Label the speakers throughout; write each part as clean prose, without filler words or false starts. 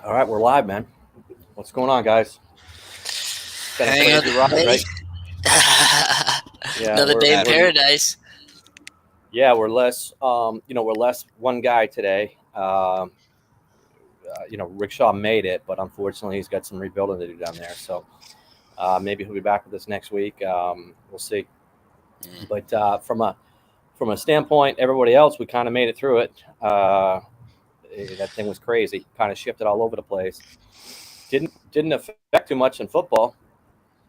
Speaker 1: All right, we're live, man. What's going on, guys? Been a
Speaker 2: Hang on,
Speaker 1: crazy ride,
Speaker 2: buddy.
Speaker 1: right? Yeah,
Speaker 2: Another
Speaker 1: we're
Speaker 2: day in
Speaker 1: we're
Speaker 2: paradise.
Speaker 1: we're less we're less one guy today. Rickshaw made it, but unfortunately, he's got some rebuilding to do down there. So maybe he'll be back with us next week. We'll see.
Speaker 2: Mm.
Speaker 1: But from a standpoint, everybody else, we kind of made it through it. That thing was crazy. Kind of shifted all over the place. Didn't affect too much in football.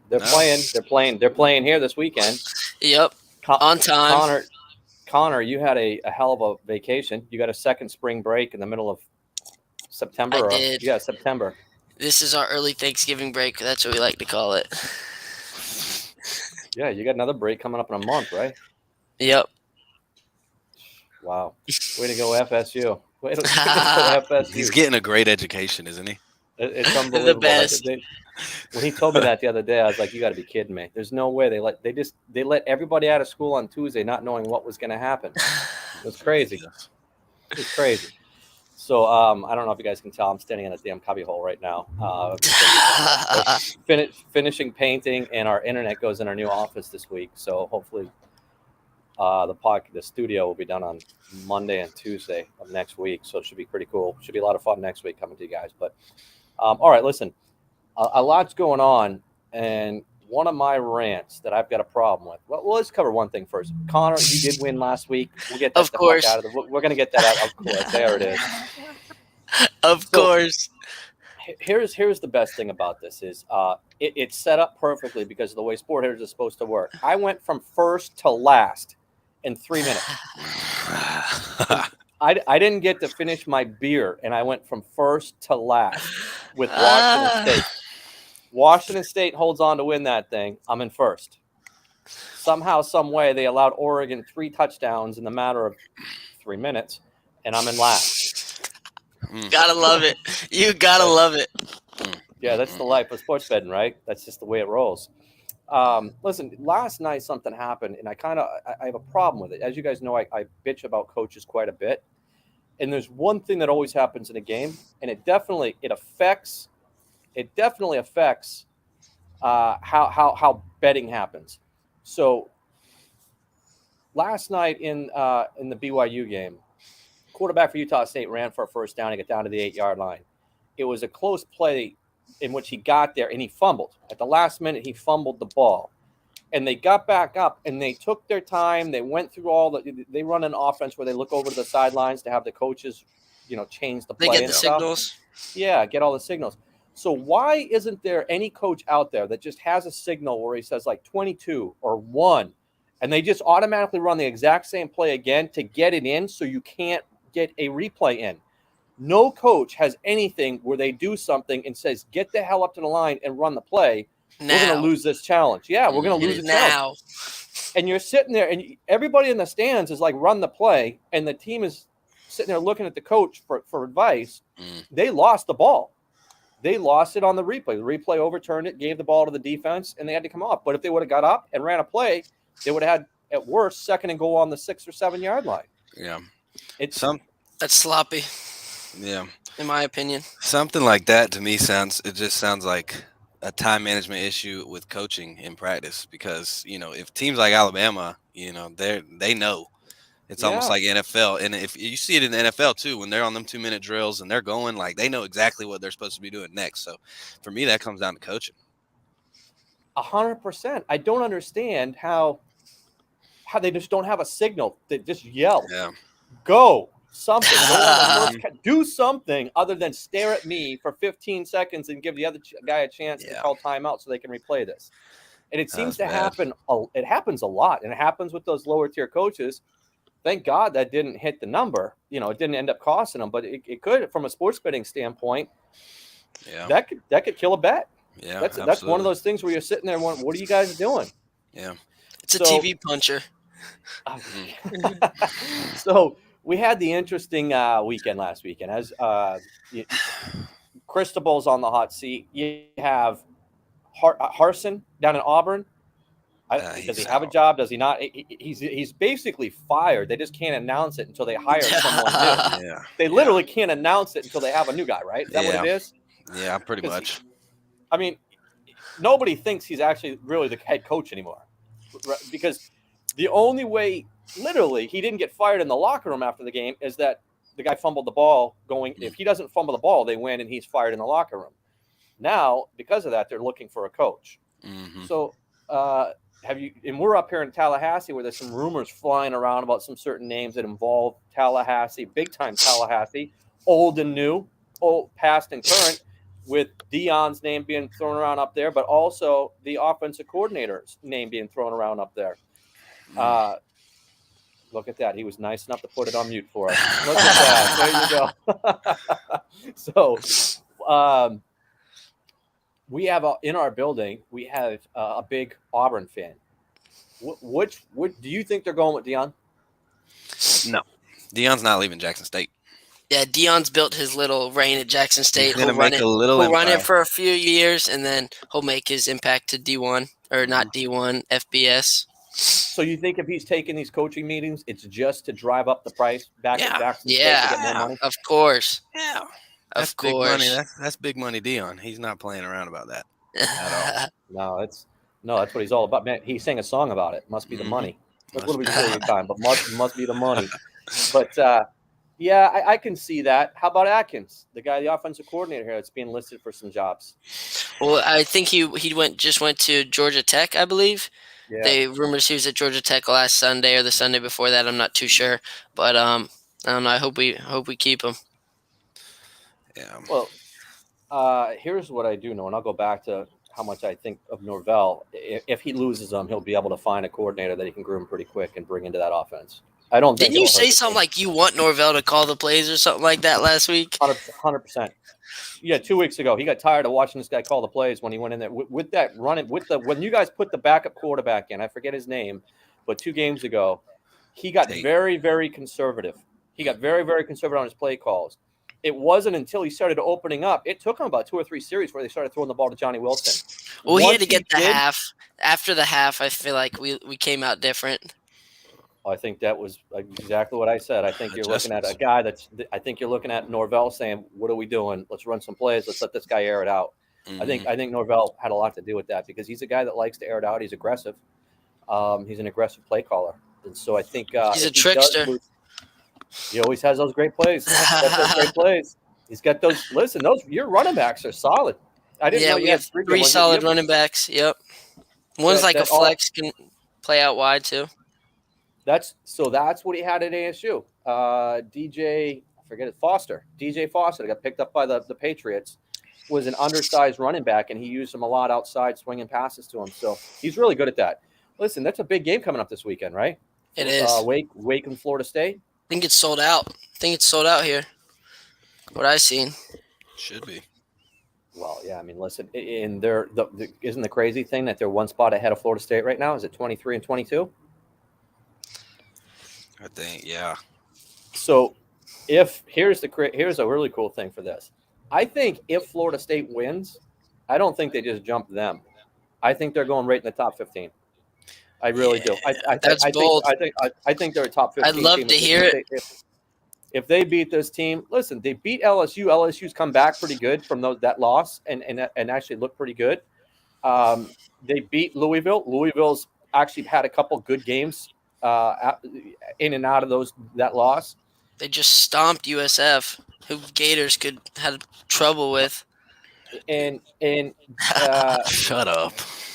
Speaker 1: They're
Speaker 2: No.
Speaker 1: playing. They're playing here this weekend.
Speaker 2: Yep.
Speaker 1: Con-
Speaker 2: On time.
Speaker 1: Connor, Connor, you had a hell of a vacation. You got a second spring break in the middle of September,
Speaker 2: I
Speaker 1: or
Speaker 2: did.
Speaker 1: yeah, September.
Speaker 2: This is our early Thanksgiving break. That's what we like to call it.
Speaker 1: Yeah, you got another break coming up in a month, right?
Speaker 2: Yep.
Speaker 1: Wow, way to go, FSU. Way to go,
Speaker 3: He's
Speaker 1: FSU.
Speaker 3: getting a great education, isn't he?
Speaker 1: It's
Speaker 2: The
Speaker 1: unbelievable.
Speaker 2: best.
Speaker 1: When he told me that the other day, I was like, "You got to be kidding me! There's no way they let everybody out of school on Tuesday, not knowing what was going to happen. It was crazy.
Speaker 3: Yes.
Speaker 1: It was crazy." So I don't know if you guys can tell. I'm standing in a damn cubby hole right now. We're finishing painting, and our internet goes in our new office this week. So hopefully, the studio will be done on Monday and Tuesday of next week. So it should be pretty cool. Should be a lot of fun next week coming to you guys. But all right, listen, a lot's going on, and one of my rants that I've got a problem with. Well, let's cover one thing first. Connor, you did win last week. We'll get that
Speaker 2: Of
Speaker 1: the fuck
Speaker 2: course.
Speaker 1: out of the. We're gonna get that out. Of course, there it is.
Speaker 2: Of
Speaker 1: So
Speaker 2: course.
Speaker 1: here's the best thing about this is it's set up perfectly because of the way sport heritage is supposed to work. I went from first to last in 3 minutes. I didn't get to finish my beer, and I went from first to last with Washington
Speaker 2: Ah.
Speaker 1: State. Washington State holds on to win that thing. I'm in first. Somehow, some way, they allowed Oregon 3 touchdowns in the matter of 3 minutes, and I'm in last.
Speaker 3: Mm,
Speaker 2: Gotta love it. You gotta
Speaker 1: That's
Speaker 2: love it.
Speaker 3: mm,
Speaker 1: yeah, that's the life of sports betting, right? That's just the way it rolls. Listen, last night something happened, and I have a problem with it. As you guys know, I bitch about coaches quite a bit, and there's one thing that always happens in a game, and it definitely affects how betting happens. So last night in the BYU game, quarterback for Utah State ran for a first down and got down to the 8 yard line. It was a close play in which he got there and he fumbled. At the last minute, he fumbled the ball. And they got back up and they took their time. They went through they run an offense where they look over to the sidelines to have the coaches, change the
Speaker 2: They
Speaker 1: play
Speaker 2: get
Speaker 1: and
Speaker 2: the
Speaker 3: yeah.
Speaker 1: stuff.
Speaker 2: signals.
Speaker 1: Yeah, get all the signals. So why isn't there any coach out there that just has a signal where he says like 22 or 1 and they just automatically run the exact same play again to get it in so you can't get a replay in? No coach has anything where they do something and says, "Get the hell up to the line and run the play. We're going to
Speaker 2: Now.
Speaker 1: lose this challenge." Yeah, we're going to
Speaker 2: It
Speaker 1: lose
Speaker 2: is
Speaker 1: a challenge.
Speaker 2: now.
Speaker 1: And you're sitting there and everybody in the stands is like, "Run the play." And the team is sitting there looking at the coach for advice.
Speaker 3: Mm,
Speaker 1: They lost the ball. They lost it on the replay. The replay overturned it, gave the ball to the defense, and they had to come off. But if they would have got up and ran a play, they would have had, at worst, second and goal on the 6 or 7 yard line.
Speaker 3: yeah.
Speaker 1: It's
Speaker 3: Some
Speaker 2: That's sloppy,
Speaker 3: yeah.
Speaker 2: in my opinion.
Speaker 3: Something like that to me just sounds like a time management issue with coaching in practice because, if teams like Alabama, they know. It's almost
Speaker 1: yeah,
Speaker 3: like NFL. And if you see it in the NFL too, when they're on them 2 minute drills and they're going, like they know exactly what they're supposed to be doing next. So for me, that comes down to coaching.
Speaker 1: 100%. I don't understand how they just don't have a signal. They just yell,
Speaker 3: Yeah.
Speaker 1: "Go!" Something. Go on the first.
Speaker 3: Hmm.
Speaker 1: Do something other than stare at me for 15 seconds and give the other guy a chance to
Speaker 3: Yeah.
Speaker 1: call timeout so they can replay this. And it
Speaker 3: That
Speaker 1: seems
Speaker 3: was
Speaker 1: to
Speaker 3: bad.
Speaker 1: happen. It happens a lot, and it happens with those lower tier coaches. Thank God that didn't hit the number. It didn't end up costing them, but it could, from a sports betting standpoint,
Speaker 3: Yeah.
Speaker 1: that could kill a bet.
Speaker 3: Yeah.
Speaker 1: That's one of
Speaker 3: Absolutely.
Speaker 1: those things where you're sitting there going, "What are you guys doing?"
Speaker 3: Yeah.
Speaker 2: It's a
Speaker 1: So,
Speaker 2: TV puncher.
Speaker 3: Mm.
Speaker 1: so we had the interesting weekend last weekend. As Cristobal's on the hot seat, you have Harson down in Auburn. Does he have a job? Does he not? He's basically fired. They just can't announce it until they hire someone new.
Speaker 3: Yeah.
Speaker 1: They literally can't announce it until they have a new guy, right? Is that what it is?
Speaker 3: Yeah, pretty much.
Speaker 1: I mean, nobody thinks he's actually really the head coach anymore, because the only way, literally, he didn't get fired in the locker room after the game is that the guy fumbled the ball going. If he doesn't fumble the ball, they win, and he's fired in the locker room. Now, because of that, they're looking for a coach.
Speaker 3: Mm-hmm.
Speaker 1: So, and we're up here in Tallahassee where there's some rumors flying around about some certain names that involve Tallahassee, big time Tallahassee, old and new, old, past and current, with Deion's name being thrown around up there, but also the offensive coordinator's name being thrown around up there. Look at that. He was nice enough to put it on mute for us. Look at that. There you go. So, we have in our building, we have a big Auburn fan. Which do you think they're going with Deion?
Speaker 3: No. Deion's not leaving Jackson State.
Speaker 2: Yeah, Deion's built his little reign at Jackson State.
Speaker 3: He'll run
Speaker 2: it for a few years, and then he'll make his impact to D1, or not D1, FBS.
Speaker 1: So you think if he's taking these coaching meetings, it's just to drive up the price back at Jackson State to get more money?
Speaker 2: Of course.
Speaker 3: Yeah.
Speaker 2: Of
Speaker 3: Big
Speaker 2: course.
Speaker 3: money. That's big money, Deion. He's not playing around about that at all.
Speaker 1: No, that's what he's all about. Man, he sang a song about it. Must be the money. That's what we say every time, but must be the money. But yeah, I can see that. How about Atkins, the guy, the offensive coordinator here, that's being listed for some jobs?
Speaker 2: Well, I think he just went to Georgia Tech, I believe.
Speaker 1: Yeah.
Speaker 2: They rumors he was at Georgia Tech last Sunday or the Sunday before that. I'm not too sure, but I don't know. I hope we keep him.
Speaker 3: Yeah.
Speaker 1: Well, here's what I do know, and I'll go back to how much I think of Norvell. If he loses them, he'll be able to find a coordinator that he can groom pretty quick and bring into that offense. I don't think.
Speaker 2: Didn't you say something like you want Norvell to call the plays or something like that last week?
Speaker 1: 100%. Yeah, 2 weeks ago, he got tired of watching this guy call the plays when he went in there with that running when you guys put the backup quarterback in. I forget his name, but 2 games ago, he got very, very conservative. He got very, very conservative on his play calls. It wasn't until he started opening up. It took him about 2 or 3 series where they started throwing the ball to Johnny Wilson.
Speaker 2: Well, he had to get the half. After the half, I feel like we came out different.
Speaker 1: I think that was exactly what I said. I think you're looking at a guy I think you're looking at Norvell saying, "What are we doing? Let's run some plays. Let's let this guy air it out." Mm-hmm. I think Norvell had a lot to do with that because he's a guy that likes to air it out. He's aggressive. He's an aggressive play caller, and so I think
Speaker 2: he's a trickster.
Speaker 1: He always has those great plays. He's got those. Listen, your running backs are solid. I didn't know you had
Speaker 2: 3 solid running backs. Yep, one's like a flex, can play out wide too. That's
Speaker 1: what he had at ASU. DJ Foster that got picked up by the Patriots, was an undersized running back, and he used him a lot outside, swinging passes to him. So he's really good at that. Listen, that's a big game coming up this weekend, right?
Speaker 2: It is.
Speaker 1: Wake and Florida State.
Speaker 2: I think it's sold out here. What I've seen.
Speaker 3: Should be.
Speaker 1: Well, yeah. I mean, listen, and isn't the crazy thing that they're 1 spot ahead of Florida State right now? Is it 23 and 22?
Speaker 3: I think, yeah.
Speaker 1: So, here's a really cool thing for this. I think if Florida State wins, I don't think they just jump them. I think they're going right in the top 15. I really do.
Speaker 2: That's bold.
Speaker 1: I think they're a top 15.
Speaker 2: I'd love to hear it.
Speaker 1: If they beat this team, listen, they beat LSU. LSU's come back pretty good from that loss and actually looked pretty good. They beat Louisville. Louisville's actually had a couple good games in and out of that loss.
Speaker 2: They just stomped USF, who Gators had trouble with.
Speaker 1: And
Speaker 3: shut up.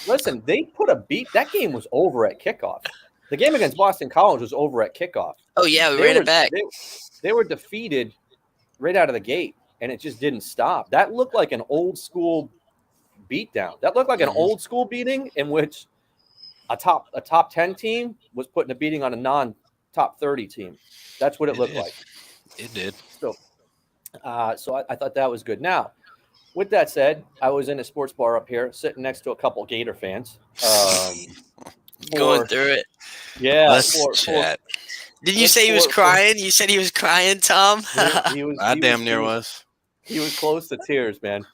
Speaker 1: Listen, they put a beat. That game was over at kickoff. The game against Boston College was over at kickoff.
Speaker 2: Oh yeah, we ran it back.
Speaker 1: They were defeated right out of the gate, and it just didn't stop. That looked like an old school beatdown. That looked like an old school beating in which a top 10 team was putting a beating on a non-top 30 team. That's what it looked like.
Speaker 3: It did.
Speaker 1: So I thought that was good. Now, with that said, I was in a sports bar up here, sitting next to a couple Gator fans.
Speaker 2: Going through it.
Speaker 3: Yeah. Let's chat.
Speaker 2: Did you say he was crying? You said he was crying, Tom?
Speaker 1: He was.
Speaker 3: I damn near was.
Speaker 1: He was close to tears, man.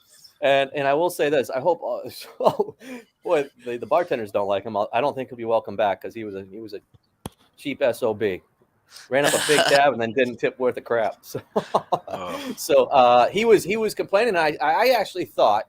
Speaker 1: And I will say this. I hope Boy, the bartenders don't like him. I don't think he'll be welcome back because he was a cheap sob. Ran up a big tab and then didn't tip worth a crap. So, he was complaining. I actually thought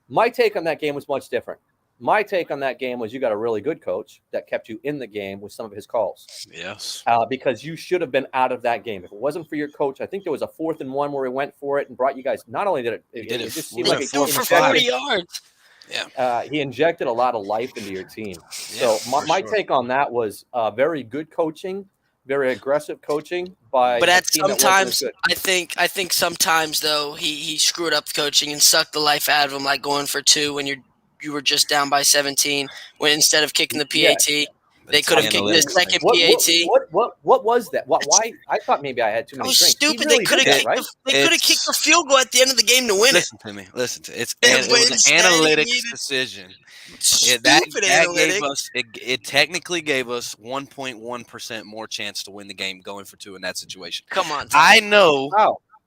Speaker 1: my take on that game was much different. My take on that game was you got a really good coach that kept you in the game with some of his calls.
Speaker 3: Yes.
Speaker 1: Because you should have been out of that game. If it wasn't for your coach, I think there was a 4th and 1 where he went for it and brought you guys. Not only did it just seemed like
Speaker 2: They
Speaker 1: it
Speaker 2: threw it for
Speaker 1: injected-
Speaker 2: 40 yards.
Speaker 3: Yeah.
Speaker 1: he injected a lot of life into your team.
Speaker 3: Yeah,
Speaker 1: So my
Speaker 3: sure.
Speaker 1: take on that was very good coaching, very aggressive coaching by
Speaker 2: But
Speaker 1: a
Speaker 2: at
Speaker 1: team that wasn't as
Speaker 2: sometimes,
Speaker 1: good.
Speaker 2: I think sometimes though he screwed up the coaching and sucked the life out of him, like going for 2 when you were just down by 17. When instead of kicking the PAT,
Speaker 1: Yeah.
Speaker 2: they
Speaker 3: It's
Speaker 2: could have kicked the
Speaker 3: analytics
Speaker 2: second
Speaker 3: thing.
Speaker 2: PAT.
Speaker 1: What was that? Why? I thought maybe I had too
Speaker 2: That
Speaker 1: many
Speaker 2: was
Speaker 1: drinks. He
Speaker 2: stupid.
Speaker 1: really
Speaker 2: They could
Speaker 1: did
Speaker 2: have
Speaker 1: that,
Speaker 2: kicked
Speaker 1: right?
Speaker 2: they could have kicked the field goal at the end of the game to win it.
Speaker 3: Listen to me. It
Speaker 2: But
Speaker 3: was
Speaker 2: instead
Speaker 3: an
Speaker 2: he
Speaker 3: analytics
Speaker 2: needed
Speaker 3: decision.
Speaker 2: Stupid
Speaker 3: That
Speaker 2: analytics.
Speaker 3: gave us it technically gave us 1.1% more chance to win the game going for 2 in that situation.
Speaker 2: Come on, Tom.
Speaker 3: I know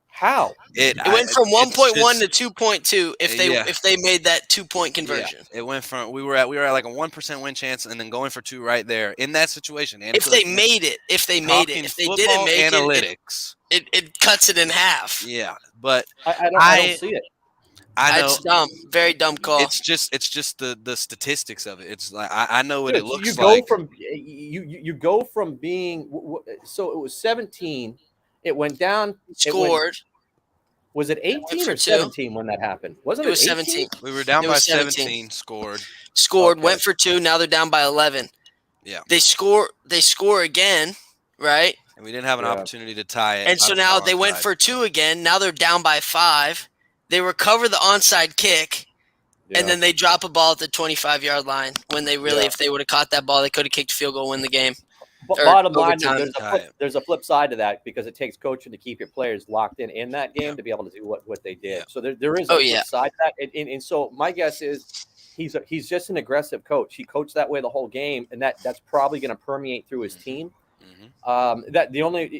Speaker 1: How?
Speaker 2: It went from
Speaker 3: it's
Speaker 2: 1.1
Speaker 3: just-
Speaker 2: to 2.2 if they made that 2-point conversion.
Speaker 3: Yeah, it went from we were at like a 1% win chance and then going for 2 right there in that situation. And
Speaker 2: If they made it, if they didn't
Speaker 3: football
Speaker 2: make
Speaker 3: analytics,
Speaker 2: it cuts it in half.
Speaker 3: yeah, but
Speaker 1: I don't see it.
Speaker 3: I know
Speaker 2: It's dumb, very dumb call.
Speaker 3: it's just the statistics of it. It's like I know what
Speaker 1: Dude,
Speaker 3: it looks
Speaker 1: you go
Speaker 3: like.
Speaker 1: from you go from being so it was 17. It went down.
Speaker 2: Scored.
Speaker 1: Was it 18 or
Speaker 2: for 2.
Speaker 1: 17 when that happened? Wasn't
Speaker 2: It was
Speaker 1: 18?
Speaker 2: 17.
Speaker 3: We were down
Speaker 2: It
Speaker 3: by
Speaker 2: was 17.
Speaker 3: 17, scored.
Speaker 2: Scored,
Speaker 1: Okay.
Speaker 2: went for 2. Now they're down by 11.
Speaker 3: Yeah.
Speaker 2: They score again, right?
Speaker 3: And we didn't have an
Speaker 1: Yeah.
Speaker 3: opportunity to tie it.
Speaker 2: And so now they went for 2 again. Now they're down by 5. They recover the onside kick, and then they drop a ball at the 25-yard line when they really, if they would have caught that ball, they could have kicked a field goal, win the game.
Speaker 1: But
Speaker 2: or
Speaker 1: bottom line,
Speaker 2: overtime.
Speaker 1: there's a flip side to that because it takes coaching to keep your players locked in that game
Speaker 3: Yeah.
Speaker 1: to be able to do what they did.
Speaker 3: Yeah.
Speaker 1: So there is a flip side to that. And so my guess is he's just an aggressive coach. He coached that way the whole game, and that's probably going to permeate through his team.
Speaker 3: Mm-hmm.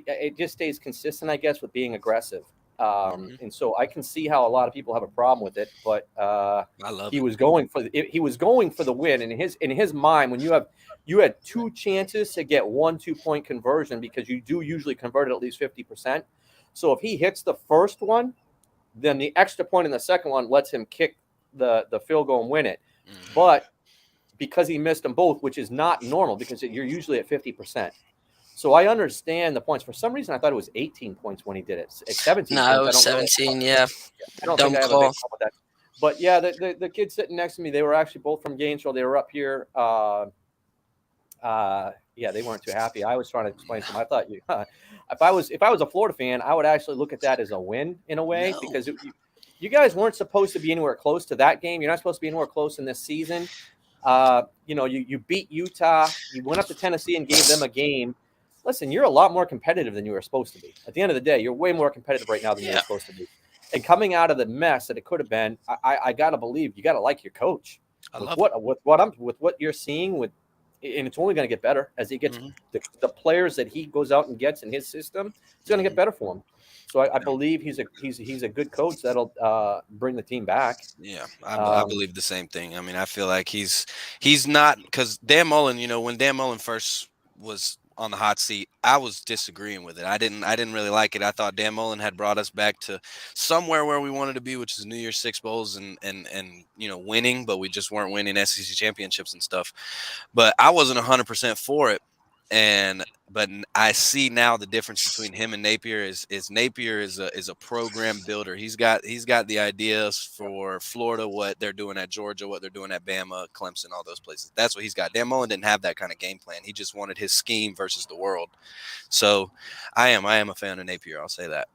Speaker 1: It just stays consistent, I guess, with being aggressive. And so I can see how a lot of people have a problem with it, but
Speaker 3: I love
Speaker 1: he was going for the win. And in his mind, when you had 2 chances to get 1 2-point conversion because you do usually convert at least 50%. So if he hits the first one, then the extra point in the second one lets him kick the field goal and win it.
Speaker 3: Mm-hmm.
Speaker 1: But because he missed them both, which is not normal because you're usually at 50%. So I understand the points. For some reason, I thought it was 18 points when he did it. It's 17.
Speaker 2: No, it was 17. Yeah.
Speaker 1: I don't
Speaker 2: Dumb
Speaker 1: think I have a
Speaker 2: call.
Speaker 1: big problem with that. But yeah, the kids sitting next to me, they were actually both from Gainesville. They were up here. They weren't too happy. I was trying to explain to them. I thought if I was a Florida fan, I would actually look at that as a win in a way because you guys weren't supposed to be anywhere close to that game. You're not supposed to be anywhere close in this season. You beat Utah. You went up to Tennessee and gave them a game. Listen, you're a lot more competitive than you were supposed to be. At the end of the day, you're way more competitive right now than you were supposed to be. And coming out of the mess that it could have been, I gotta believe you gotta like your coach. With what you're seeing and it's only going to get better as he gets the players that he goes out and gets in his system. It's going to get better for him. So I believe he's a good coach that'll bring the team back.
Speaker 3: Yeah, I believe the same thing. I mean, I feel like he's not because Dan Mullen. When Dan Mullen first was on the hot seat, I was disagreeing with it. I didn't really like it. I thought Dan Mullen had brought us back to somewhere where we wanted to be, which is New Year's Six Bowls and winning, but we just weren't winning SEC championships and stuff. But I wasn't 100% for it. But I see now the difference between him and Napier is Napier is a program builder. He's got the ideas for Florida, what they're doing at Georgia, what they're doing at Bama, Clemson, all those places. That's what he's got. Dan Mullen didn't have that kind of game plan. He just wanted his scheme versus the world. So I am a fan of Napier. I'll say that.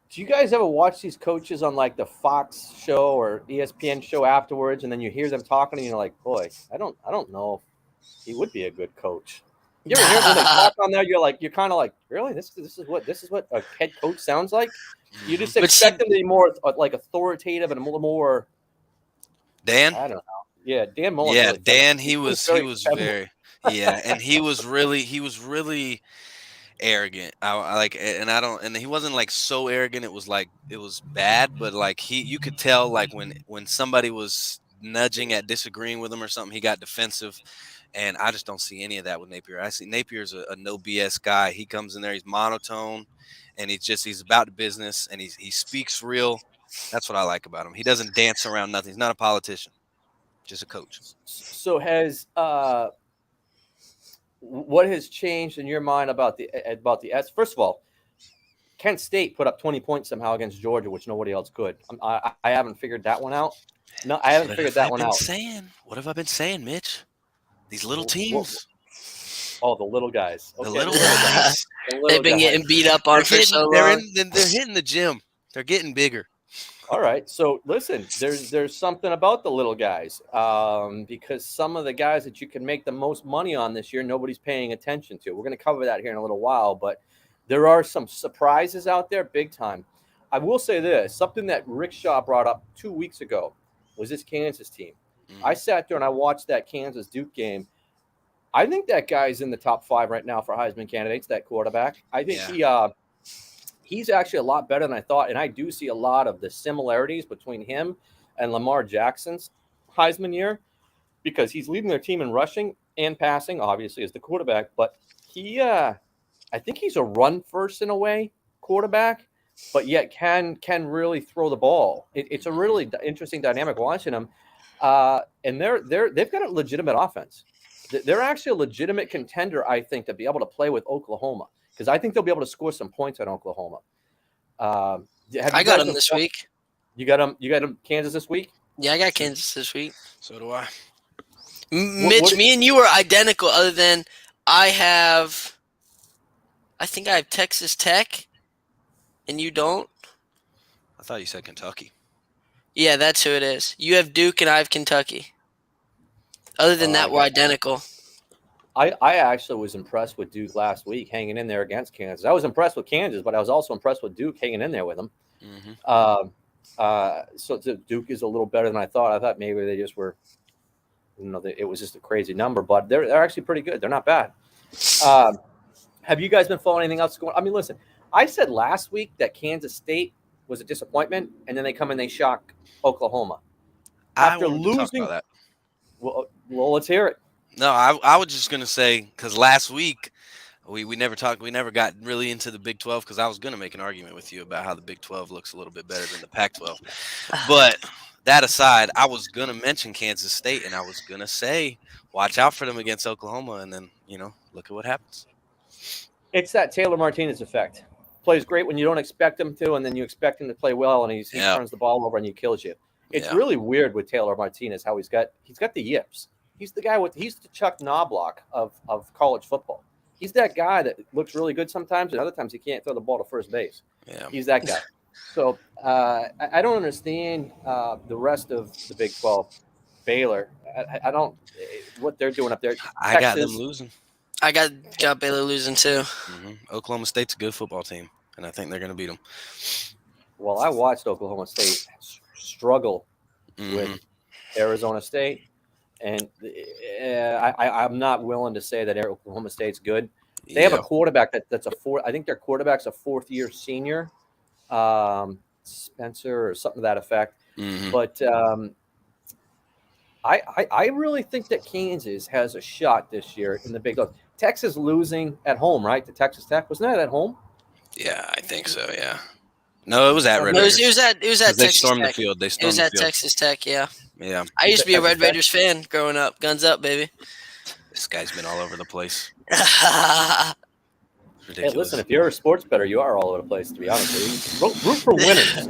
Speaker 1: Do you guys ever watch these coaches on like the Fox show or ESPN show afterwards, and then you hear them talking, and you're like, boy, I don't know if he would be a good coach. You ever hear when they talk on there? You're kind of like, really? This is what a head coach sounds like. You just expect them to be more like authoritative and a little more.
Speaker 3: Dan,
Speaker 1: I don't know. Yeah, Dan Mullen.
Speaker 3: Yeah,
Speaker 1: really
Speaker 3: Dan. He was very and he was really arrogant. And he wasn't like so arrogant. It was bad, but like you could tell like when somebody was nudging at disagreeing with him or something, he got defensive. And I just don't see any of that with Napier. I see Napier's a no BS guy. He comes in there, he's monotone, and he's about the business, and he speaks real. That's what I like about him. He doesn't dance around nothing. He's not a politician, just a coach.
Speaker 1: So has what has changed in your mind about the S? First of all, Kent State put up 20 points somehow against Georgia, which nobody else could. I haven't figured that one out. No, I haven't figured that one out.
Speaker 3: What have I been saying, Mitch? These little teams.
Speaker 1: Oh, the little guys. Okay.
Speaker 3: The little guys.
Speaker 2: They've been getting beat up on for so long.
Speaker 3: They're hitting the gym. They're getting bigger.
Speaker 1: All right. So listen, there's something about the little guys because some of the guys that you can make the most money on this year, nobody's paying attention to. We're going to cover that here in a little while, but there are some surprises out there big time. I will say this, something that Rickshaw brought up 2 weeks ago was this Kansas team. I sat there and I watched that Kansas Duke game. I think that guy's in the top 5 right now for Heisman candidates, that quarterback. I think he's actually a lot better than I thought, and I do see a lot of the similarities between him and Lamar Jackson's Heisman year because he's leading their team in rushing and passing, obviously, as the quarterback, but I think he's a run first in a way quarterback, but yet can really throw the ball. It's a really interesting dynamic watching him, and they've got a legitimate offense. They're actually a legitimate contender, I think, to be able to play with Oklahoma because I think they'll be able to score some points on Oklahoma.
Speaker 2: I got them this week.
Speaker 1: You got them. You got them Kansas this week.
Speaker 2: Yeah, I got Kansas this week.
Speaker 3: So do I.
Speaker 2: Mitch, me and you are identical. Other than I think I have Texas Tech, and you don't.
Speaker 3: I thought you said Kentucky.
Speaker 2: Yeah, that's who it is. You have Duke, and I have Kentucky. Other than that, we're identical.
Speaker 1: I actually was impressed with Duke last week, hanging in there against Kansas. I was impressed with Kansas, but I was also impressed with Duke hanging in there with them. So Duke is a little better than I thought. I thought maybe they just were, it was just a crazy number, but they're actually pretty good. They're not bad. Have you guys been following anything else going on? I mean, listen, I said last week that Kansas State was a disappointment, and then they come and they shock Oklahoma. After losing, that. Well, let's hear it.
Speaker 3: No, I was just gonna say because last week we never got really into the Big 12 because I was gonna make an argument with you about how the Big 12 looks a little bit better than the Pac-12. But that aside, I was gonna mention Kansas State and I was gonna say watch out for them against Oklahoma, and then look at what happens.
Speaker 1: It's that Taylor Martinez effect. Plays great when you don't expect him to, and then you expect him to play well, and he turns the ball over and he kills you. It's really weird with Taylor Martinez how he's got the yips. He's the guy he's the Chuck Knobloch of college football. He's that guy that looks really good sometimes, and other times he can't throw the ball to first base. Yeah. He's that guy. So I don't understand the rest of the Big 12. Baylor, I don't what they're doing up there.
Speaker 3: I got them losing.
Speaker 2: I got Baylor losing too.
Speaker 3: Oklahoma State's a good football team, and I think they're going to beat them.
Speaker 1: Well, I watched Oklahoma State struggle with Arizona State. And I'm not willing to say that Oklahoma State's good. They have a quarterback that's I think their quarterback's a 4th-year senior, Spencer or something to that effect. But I really think that Kansas has a shot this year in the Big 12. Texas losing at home, right? To Texas Tech, wasn't that at home?
Speaker 3: Yeah, I think so. Yeah. No, it was at Red Raiders.
Speaker 2: It was at Texas
Speaker 3: They stormed
Speaker 2: Tech.
Speaker 3: the field.
Speaker 2: It was at Texas Tech. Yeah.
Speaker 3: Yeah.
Speaker 2: I used to be a Red Raiders fan growing up. Guns up, baby.
Speaker 3: This guy's been all over the place.
Speaker 1: Hey, listen, if you're a sports bettor, you are all over the place, to be honest with you. Root for winners.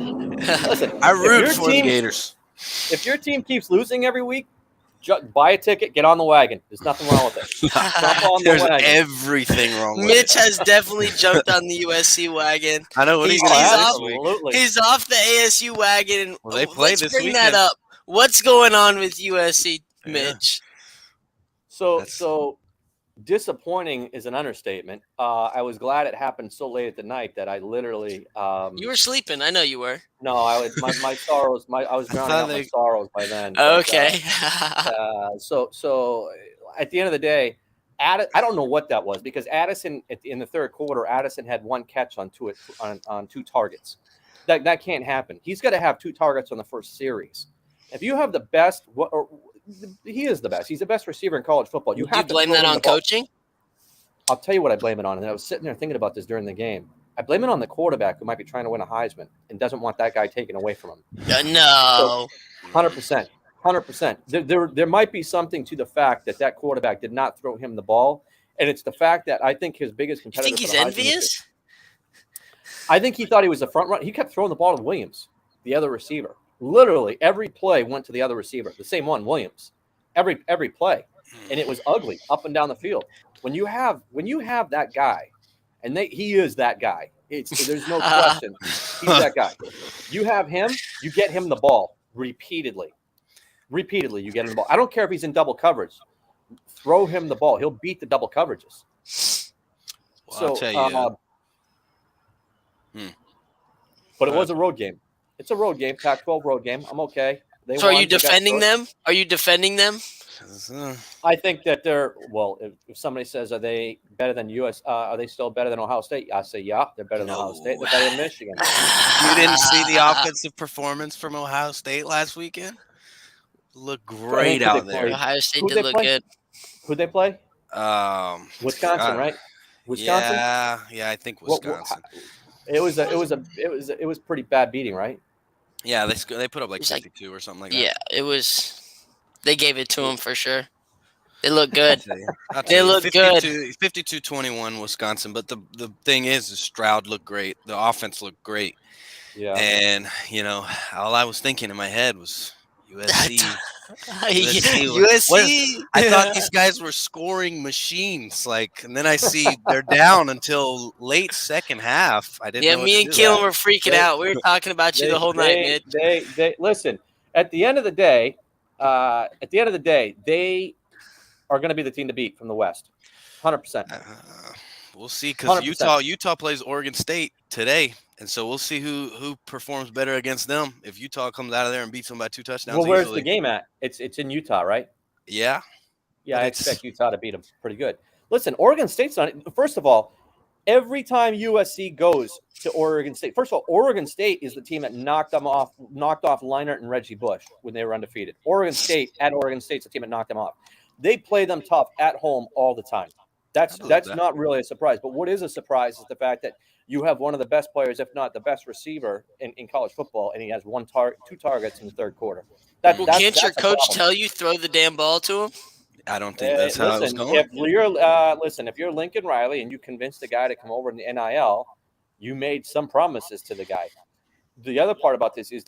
Speaker 1: Listen,
Speaker 3: I root for the Gators.
Speaker 1: If your team keeps losing every week, buy a ticket, get on the wagon. There's nothing wrong with it. Jump on
Speaker 3: There's
Speaker 1: the wagon.
Speaker 3: everything wrong with
Speaker 2: Mitch
Speaker 3: it.
Speaker 2: has definitely jumped on the USC wagon.
Speaker 3: I know what he's
Speaker 1: absolutely.
Speaker 2: He's off the ASU wagon.
Speaker 3: Well, they play
Speaker 2: Let's
Speaker 3: this
Speaker 2: bring
Speaker 3: weekend.
Speaker 2: that up. What's going on with USC, Mitch?
Speaker 1: So disappointing is an understatement. I was glad it happened so late at the night that I literally
Speaker 2: you were sleeping. I know you were.
Speaker 1: No, my sorrows. I was drowning out my sorrows by then.
Speaker 2: Okay.
Speaker 1: So at the end of the day, I don't know what that was because Addison in the third quarter, Addison had 1 catch on 2 targets. That can't happen. He's got to have 2 targets on the first series. If you have the best, he is the best. He's the best receiver in college football. You
Speaker 2: Do
Speaker 1: have
Speaker 2: you
Speaker 1: to
Speaker 2: blame
Speaker 1: throw
Speaker 2: that
Speaker 1: him
Speaker 2: on
Speaker 1: the ball.
Speaker 2: coaching?
Speaker 1: I'll tell you what I blame it on. And I was sitting there thinking about this during the game. I blame it on the quarterback who might be trying to win a Heisman and doesn't want that guy taken away from him.
Speaker 2: No.
Speaker 1: 100%. 100%. There might be something to the fact that quarterback did not throw him the ball. And it's the fact that I think his biggest
Speaker 2: You
Speaker 1: competitor.
Speaker 2: think he's envious?
Speaker 1: I think he thought he was the front runner. He kept throwing the ball to Williams, the other receiver. Literally every play went to the other receiver, the same one, Williams. Every play, and it was ugly up and down the field. When you have that guy, and he is that guy. There's no question. He's that guy. You have him. You get him the ball repeatedly. Repeatedly, you get him the ball. I don't care if he's in double coverage. Throw him the ball. He'll beat the double coverages.
Speaker 3: Well, I'll tell you.
Speaker 1: But it was a road game. It's a road game, Pac-12 road game. I'm okay.
Speaker 2: So are you defending them? Are you defending them?
Speaker 1: I think that they're if somebody says, are they better than US? Are they still better than Ohio State? I say, yeah, they're better than Ohio State. They're better than Michigan.
Speaker 3: You didn't see the offensive performance from Ohio State last weekend? Looked great out there.
Speaker 2: Ohio State did look good.
Speaker 1: Who'd they play? Wisconsin, right? Wisconsin.
Speaker 3: Yeah, I think Wisconsin.
Speaker 1: It was pretty bad beating, right?
Speaker 3: Yeah, they put up like 52 or something like that.
Speaker 2: Yeah, it was. They gave it to him for sure. They look good.
Speaker 3: They look good. 52-21 Wisconsin, but the thing is Stroud looked great. The offense looked great.
Speaker 1: Yeah.
Speaker 3: And, all I was thinking in my head was USC.
Speaker 2: USC.
Speaker 3: I thought these guys were scoring machines, and then I see they're down until late second half. I didn't. Yeah,
Speaker 2: me and Keelan were freaking out. We were talking about you the whole night, man.
Speaker 1: They listen. At the end of the day, they are going to be the team to beat from the West, 100%.
Speaker 3: We'll see, because Utah plays Oregon State today. And so we'll see who performs better against them if Utah comes out of there and beats them by 2 touchdowns.
Speaker 1: Well, where's the game at? It's in Utah, right?
Speaker 3: Yeah.
Speaker 1: Yeah, I expect Utah to beat them pretty good. Listen, Oregon State's not. First of all, every time USC goes to Oregon State, first of all, Oregon State is the team that knocked off Leinart and Reggie Bush when they were undefeated. Oregon State's the team that knocked them off. They play them tough at home all the time. That's not really a surprise. But what is a surprise is the fact that you have one of the best players, if not the best receiver in college football, and he has 2 targets in the third quarter.
Speaker 2: Can't your coach tell you throw the damn ball to him?
Speaker 3: I don't think that's how it was going.
Speaker 1: If you're Lincoln Riley and you convinced the guy to come over in the NIL, you made some promises to the guy. The other part about this is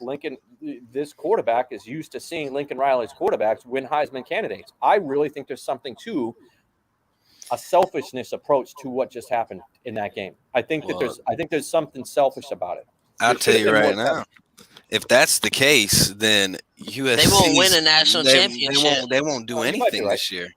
Speaker 1: this quarterback is used to seeing Lincoln Riley's quarterbacks win Heisman candidates. I really think there's something to a selfishness approach to what just happened in that game. I think there's something selfish about it.
Speaker 3: I'll tell you right now, if that's the case, then USC
Speaker 2: they won't win a national championship.
Speaker 3: They won't do anything this year.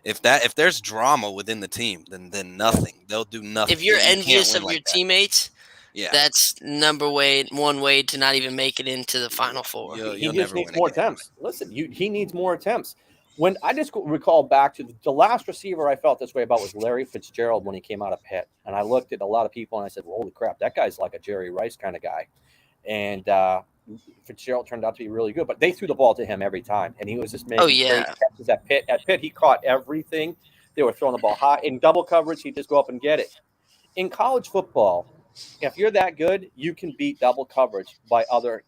Speaker 3: If there's drama within the team, then nothing. They'll do nothing.
Speaker 2: If you're envious of your teammates, that's one way to not even make it into the Final Four.
Speaker 1: He just needs more attempts. Listen, he needs more attempts. When I just recall back to the last receiver I felt this way about was Larry Fitzgerald when he came out of Pitt. And I looked at a lot of people and I said, well, holy crap, that guy's like a Jerry Rice kind of guy. And Fitzgerald turned out to be really good. But they threw the ball to him every time. And he was just making great catches at Pitt. At Pitt, he caught everything. They were throwing the ball high. In double coverage, he'd just go up and get it. In college football, if you're that good, you can beat double coverage by other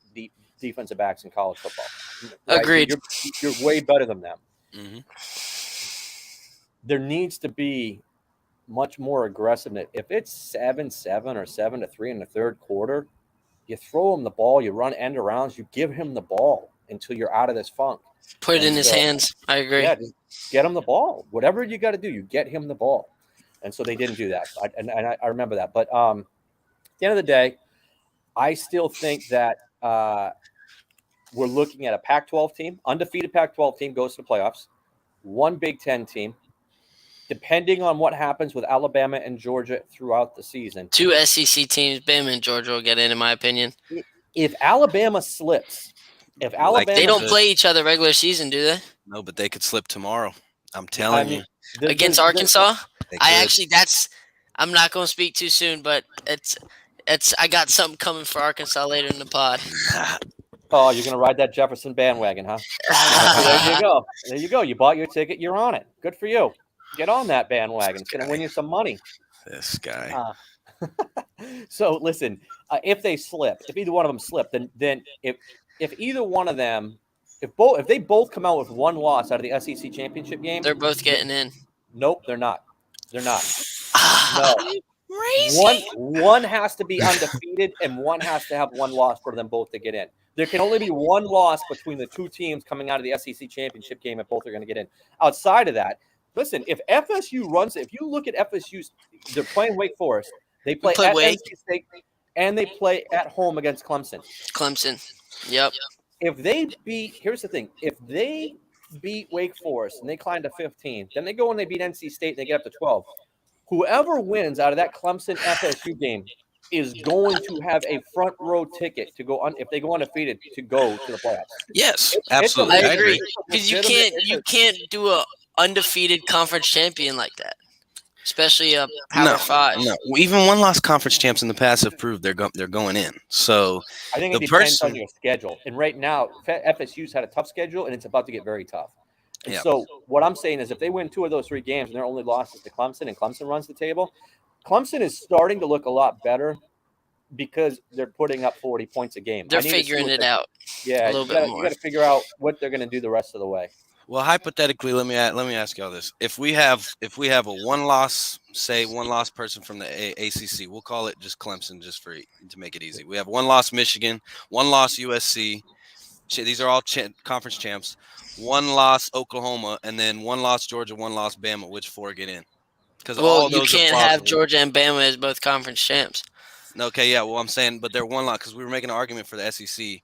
Speaker 1: defensive backs in college football. Right?
Speaker 2: Agreed.
Speaker 1: You're way better than them.
Speaker 3: Mm-hmm.
Speaker 1: There needs to be much more aggressiveness. If it's 7-7 or 7-3 in the third quarter, you throw him the ball, you run end arounds, you give him the ball until you're out of this funk.
Speaker 2: Put it in his hands. I agree.
Speaker 1: Yeah, just get him the ball. Whatever you got to do, you get him the ball. And so they didn't do that. I remember that. But at the end of the day, I still think that we're looking at a Pac-12 team, undefeated Pac-12 team goes to the playoffs, one Big Ten team, depending on what happens with Alabama and Georgia throughout the season.
Speaker 2: 2 SEC teams, Bama and Georgia will get in my opinion.
Speaker 1: If Alabama slips, they
Speaker 2: don't play each other regular season, do they?
Speaker 3: No, but they could slip tomorrow. I'm telling you.
Speaker 2: Against Arkansas? I'm not going to speak too soon, but I got something coming for Arkansas later in the pod.
Speaker 1: Oh, you're going to ride that Jefferson bandwagon, huh? There you go. There you go. You bought your ticket. You're on it. Good for you. Get on that bandwagon. It's going to win you some money.
Speaker 3: This guy.
Speaker 1: So listen, if they slip, if either one of them slip, then if either one of them, if they both come out with one loss out of the SEC championship game,
Speaker 2: They're both getting in.
Speaker 1: Nope, they're not. They're not.
Speaker 2: No.
Speaker 1: One has to be undefeated, and one has to have one loss for them both to get in. There can only be one loss between the two teams coming out of the SEC championship game if both are going to get in. Outside of that, listen, if FSU runs it, if you look at FSU's, they're playing Wake Forest. They play at
Speaker 2: Wake.
Speaker 1: NC State, and they play at home against Clemson.
Speaker 2: Yep.
Speaker 1: If they beat, here's the thing: if they beat Wake Forest and they climb to 15, then they go and they beat NC State and they get up to 12. Whoever wins out of that Clemson FSU game is going to have a front row ticket to go on if they go undefeated to go to the playoffs.
Speaker 3: Yes, absolutely.
Speaker 2: I agree. Because you can't do a undefeated conference champion like that, especially a Power 5.
Speaker 3: No, even one-loss conference champs in the past have proved they're going in. So
Speaker 1: I think it depends on your schedule. And right now, FSU's had a tough schedule, and it's about to get very tough. And so what I'm saying is if they win 2 of those 3 games and their only loss is to Clemson and Clemson runs the table, Clemson is starting to look a lot better because they're putting up 40 points a game.
Speaker 2: They're figuring it out.
Speaker 1: Yeah, you got to figure out what they're going to do the rest of the way.
Speaker 3: Well, hypothetically, let me ask y'all this: if we have a one loss person from the ACC, we'll call it just Clemson, just to make it easy. We have one loss Michigan, one loss USC. These are all conference champs. One loss Oklahoma, and then one loss Georgia, one loss Bama. Which 4 get in? Because
Speaker 2: you can't have Georgia and Bama as both conference champs.
Speaker 3: Okay, yeah. Well, I'm saying, but they're one loss because we were making an argument for the SEC.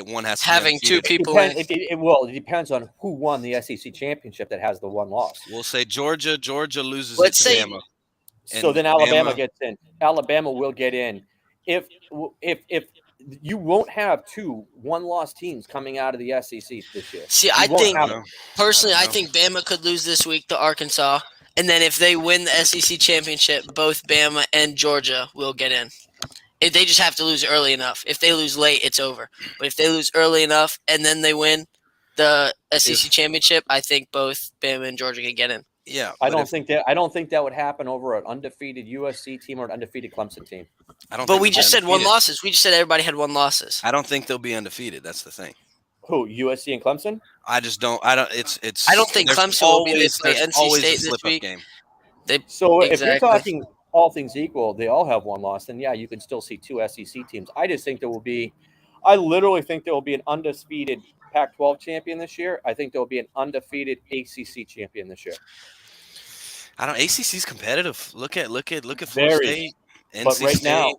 Speaker 3: One has to
Speaker 2: having 2 people.
Speaker 1: It depends on who won the SEC championship that has the one loss.
Speaker 3: We'll say Georgia loses to Bama.
Speaker 1: So then Alabama gets in. Alabama will get in. If you won't have 2 one-loss teams coming out of the SEC this year.
Speaker 2: See, I think Bama could lose this week to Arkansas, and then if they win the SEC championship, both Bama and Georgia will get in. They just have to lose early enough. If they lose late, it's over. But if they lose early enough and then they win the SEC championship, I think both Bama and Georgia can get in.
Speaker 3: Yeah,
Speaker 1: I don't think that would happen over an undefeated USC team or an undefeated Clemson team.
Speaker 2: But we just said one losses. We just said everybody had one losses.
Speaker 3: I don't think they'll be undefeated. That's the thing.
Speaker 1: Who, USC and Clemson?
Speaker 3: I just don't. I don't. It's.
Speaker 2: I don't think Clemson will be this way. NC State this week.
Speaker 3: Game.
Speaker 1: If you're talking all things equal, they all have one loss. Then you can still see 2 SEC teams. I just think there will be. I literally think there will be an undisputed Pac-12 champion this year. I think there will be an undefeated ACC champion this year.
Speaker 3: ACC's competitive. Look at Florida State, NC
Speaker 1: but right
Speaker 3: State.
Speaker 1: now,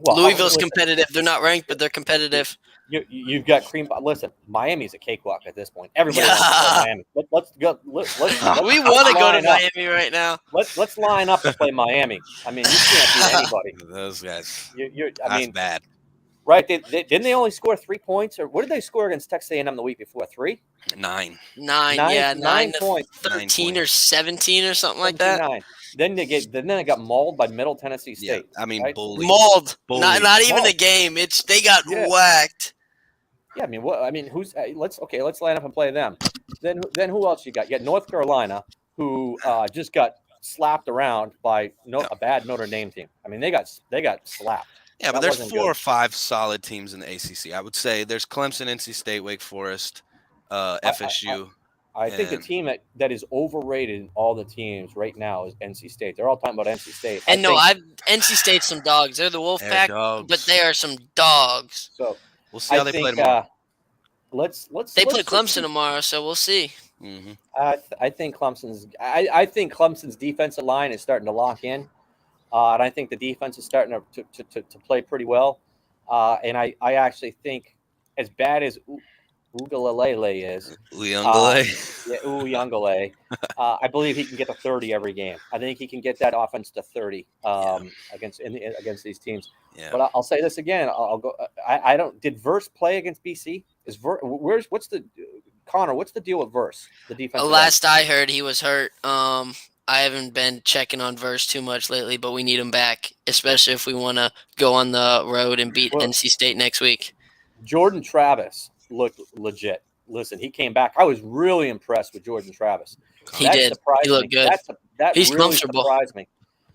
Speaker 2: Louisville's competitive. They're not ranked, but they're competitive.
Speaker 1: You've got cream. Listen, Miami's a cakewalk at this point. Everybody wants to play Miami. Let's go.
Speaker 2: We want to go to Miami right now.
Speaker 1: Let's line up to play Miami. I mean, you can't beat anybody.
Speaker 3: Those guys.
Speaker 1: That's
Speaker 3: bad.
Speaker 1: Right? Didn't they only score 3 points, or what did they score against Texas A&M the week before? 3?
Speaker 3: 9.
Speaker 2: 9
Speaker 1: points.
Speaker 2: 13 or 17 or something like that.
Speaker 1: 9. Then they got mauled by Middle Tennessee State.
Speaker 3: Yeah, I mean,
Speaker 1: right?
Speaker 2: Mauled. Not even a game. They got whacked.
Speaker 1: Yeah, I mean, let's line up and play them. Then who else you got? You got North Carolina, who just got slapped around by a bad Notre Dame team. I mean, they got slapped.
Speaker 3: Yeah, but there's 4 or 5 solid teams in the ACC. I would say there's Clemson, NC State, Wake Forest, FSU.
Speaker 1: I think the team that is overrated in all the teams right now is NC State. They're all talking about NC State.
Speaker 2: And NC State's some dogs. They're the Wolfpack, but they are some dogs.
Speaker 1: So
Speaker 3: we'll see how they play tomorrow.
Speaker 2: They play Clemson tomorrow, so we'll see.
Speaker 3: Mm-hmm.
Speaker 1: I think Clemson's defensive line is starting to lock in. And I think the defense is starting to play pretty well. And I actually think, as bad as Ugalele is, Uyunglele, I believe he can get to 30 every game. I think he can get that offense to 30 against these teams.
Speaker 3: Yeah.
Speaker 1: But I'll say this again. I'll go. I don't. Did Verse play against BC? What's the deal with Verse? The defense.
Speaker 2: Last I heard, he was hurt. I haven't been checking on Verse too much lately, but we need him back, especially if we want to go on the road and beat NC State next week.
Speaker 1: Jordan Travis looked legit. Listen, he came back. I was really impressed with Jordan Travis.
Speaker 2: He
Speaker 1: That
Speaker 2: did. He
Speaker 1: surprised
Speaker 2: looked
Speaker 1: me.
Speaker 2: good.
Speaker 1: That
Speaker 2: He's
Speaker 1: really
Speaker 2: comfortable.
Speaker 1: surprised me.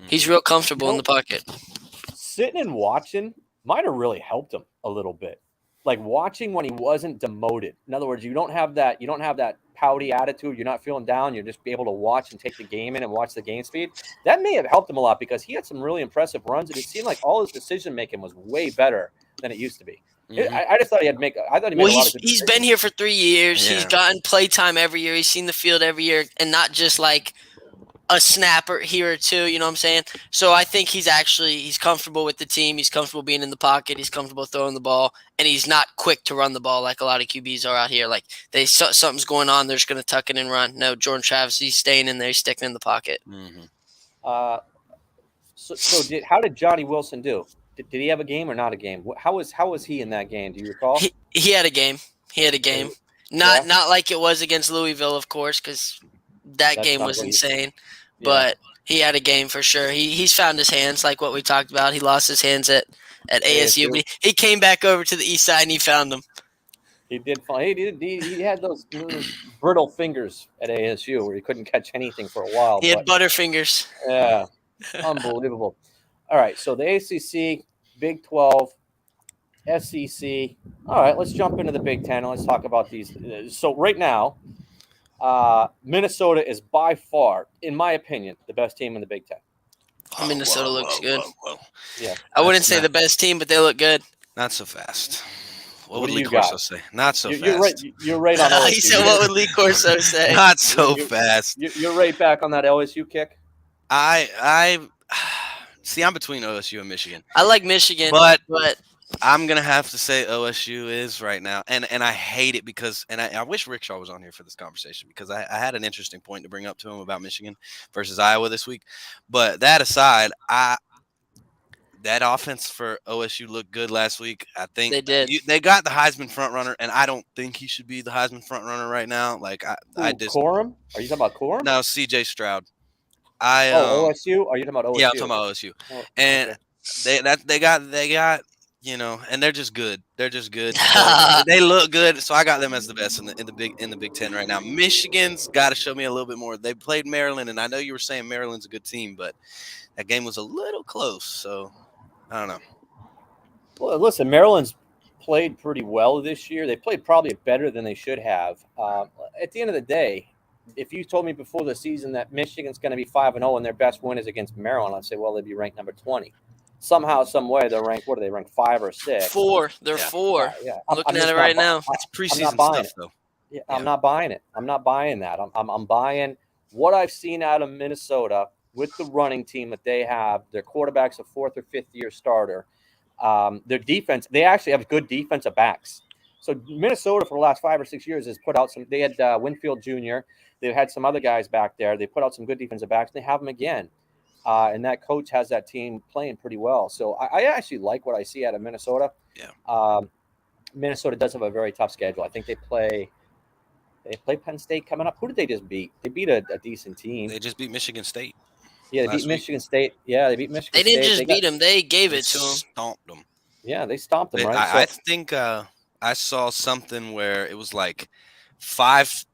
Speaker 2: He's real comfortable
Speaker 1: You
Speaker 2: in
Speaker 1: know,
Speaker 2: the pocket.
Speaker 1: Sitting and watching might have really helped him a little bit. Like watching when he wasn't demoted. In other words, you don't have that pouty attitude. You're not feeling down. You're just able to watch and take the game in and watch the game speed. That may have helped him a lot because he had some really impressive runs, and it seemed like all his decision making was way better than it used to be. I just thought he made a lot of good
Speaker 2: He's
Speaker 1: decisions.
Speaker 2: been here for 3 years.
Speaker 3: Yeah.
Speaker 2: He's gotten play time every year. He's seen the field every year, and not just like a snapper here or two. You know what I'm saying? So I think he's comfortable with the team. He's comfortable being in the pocket. He's comfortable throwing the ball, and he's not quick to run the ball like a lot of QBs are out here. Like something's going on, they're just going to tuck it and run. No, Jordan Travis, he's staying in there. He's sticking in the pocket.
Speaker 1: How did Johnny Wilson do? Did he have a game or not a game? How was he in that game? Do you recall?
Speaker 2: He had a game. He had a game. Not like it was against Louisville, of course, because that game was insane. But he had a game for sure. He's found his hands, like what we talked about. He lost his hands at ASU, but he came back over to the east side and he found them.
Speaker 1: He did fine. He had those brittle fingers at ASU where he couldn't catch anything for a while.
Speaker 2: He had butterfingers.
Speaker 1: Yeah, unbelievable. All right, so the ACC, Big 12, SEC. All right, let's jump into the Big 10 and let's talk about these. So right now, Minnesota is by far, in my opinion, the best team in the Big 10.
Speaker 2: Minnesota looks good.
Speaker 1: Yeah,
Speaker 2: I wouldn't say the best team, but they look good.
Speaker 3: Not so fast. What would
Speaker 1: do
Speaker 3: Lee
Speaker 1: you
Speaker 3: Corso
Speaker 1: got?
Speaker 3: say? Not so
Speaker 1: You're right.
Speaker 3: fast.
Speaker 1: You're right on LSU.
Speaker 2: He said, "What would Lee Corso say?"
Speaker 3: Not so fast.
Speaker 1: You're right back on that LSU kick.
Speaker 3: I see. I'm between OSU and Michigan.
Speaker 2: I like Michigan,
Speaker 3: but
Speaker 2: but
Speaker 3: I'm gonna have to say OSU is right now, and I hate it because, and I wish Rickshaw was on here for this conversation because I had an interesting point to bring up to him about Michigan versus Iowa this week. But that aside, that offense for OSU looked good last week. I think
Speaker 2: they did.
Speaker 3: They got the Heisman front runner, and I don't think he should be the Heisman front runner right now. Like I just
Speaker 1: Corum? Are you talking about Corum?
Speaker 3: No, CJ Stroud.
Speaker 1: OSU? Are you talking about OSU?
Speaker 3: Yeah, I'm talking about OSU. And they got and they're just good. They're just good. They look good, so I got them as the best in the Big Ten right now. Michigan's got to show me a little bit more. They played Maryland, and I know you were saying Maryland's a good team, but that game was a little close. So I don't know.
Speaker 1: Well, listen, Maryland's played pretty well this year. They played probably better than they should have. At the end of the day, if you told me before the season that Michigan's going to be 5-0 and their best win is against Maryland, I'd say, well, they'd be ranked number 20. Somehow, some way, they're ranked. What are they ranked? 5 or 6?
Speaker 2: 4. They're 4.
Speaker 1: Yeah.
Speaker 2: Looking at it right now,
Speaker 3: it's preseason stuff, though.
Speaker 1: Yeah, I'm not buying it. I'm not buying that. I'm buying what I've seen out of Minnesota with the running team that they have. Their quarterback's a 4th or 5th year starter. Their defense, they actually have good defensive backs. So Minnesota for the last 5 or 6 years has put out some. They had Winfield Jr. They've had some other guys back there. They put out some good defensive backs. And they have them again. And that coach has that team playing pretty well. So I actually like what I see out of Minnesota.
Speaker 3: Yeah.
Speaker 1: Minnesota does have a very tough schedule. I think they play Penn State coming up. Who did they just beat? They beat a decent team.
Speaker 3: They just beat Michigan State.
Speaker 1: Yeah, they beat Michigan State. Yeah, they beat Michigan State.
Speaker 2: They didn't just beat them. They gave it to them.
Speaker 3: Stomped them.
Speaker 1: Yeah, they stomped them, right?
Speaker 3: I think I saw something where it was like five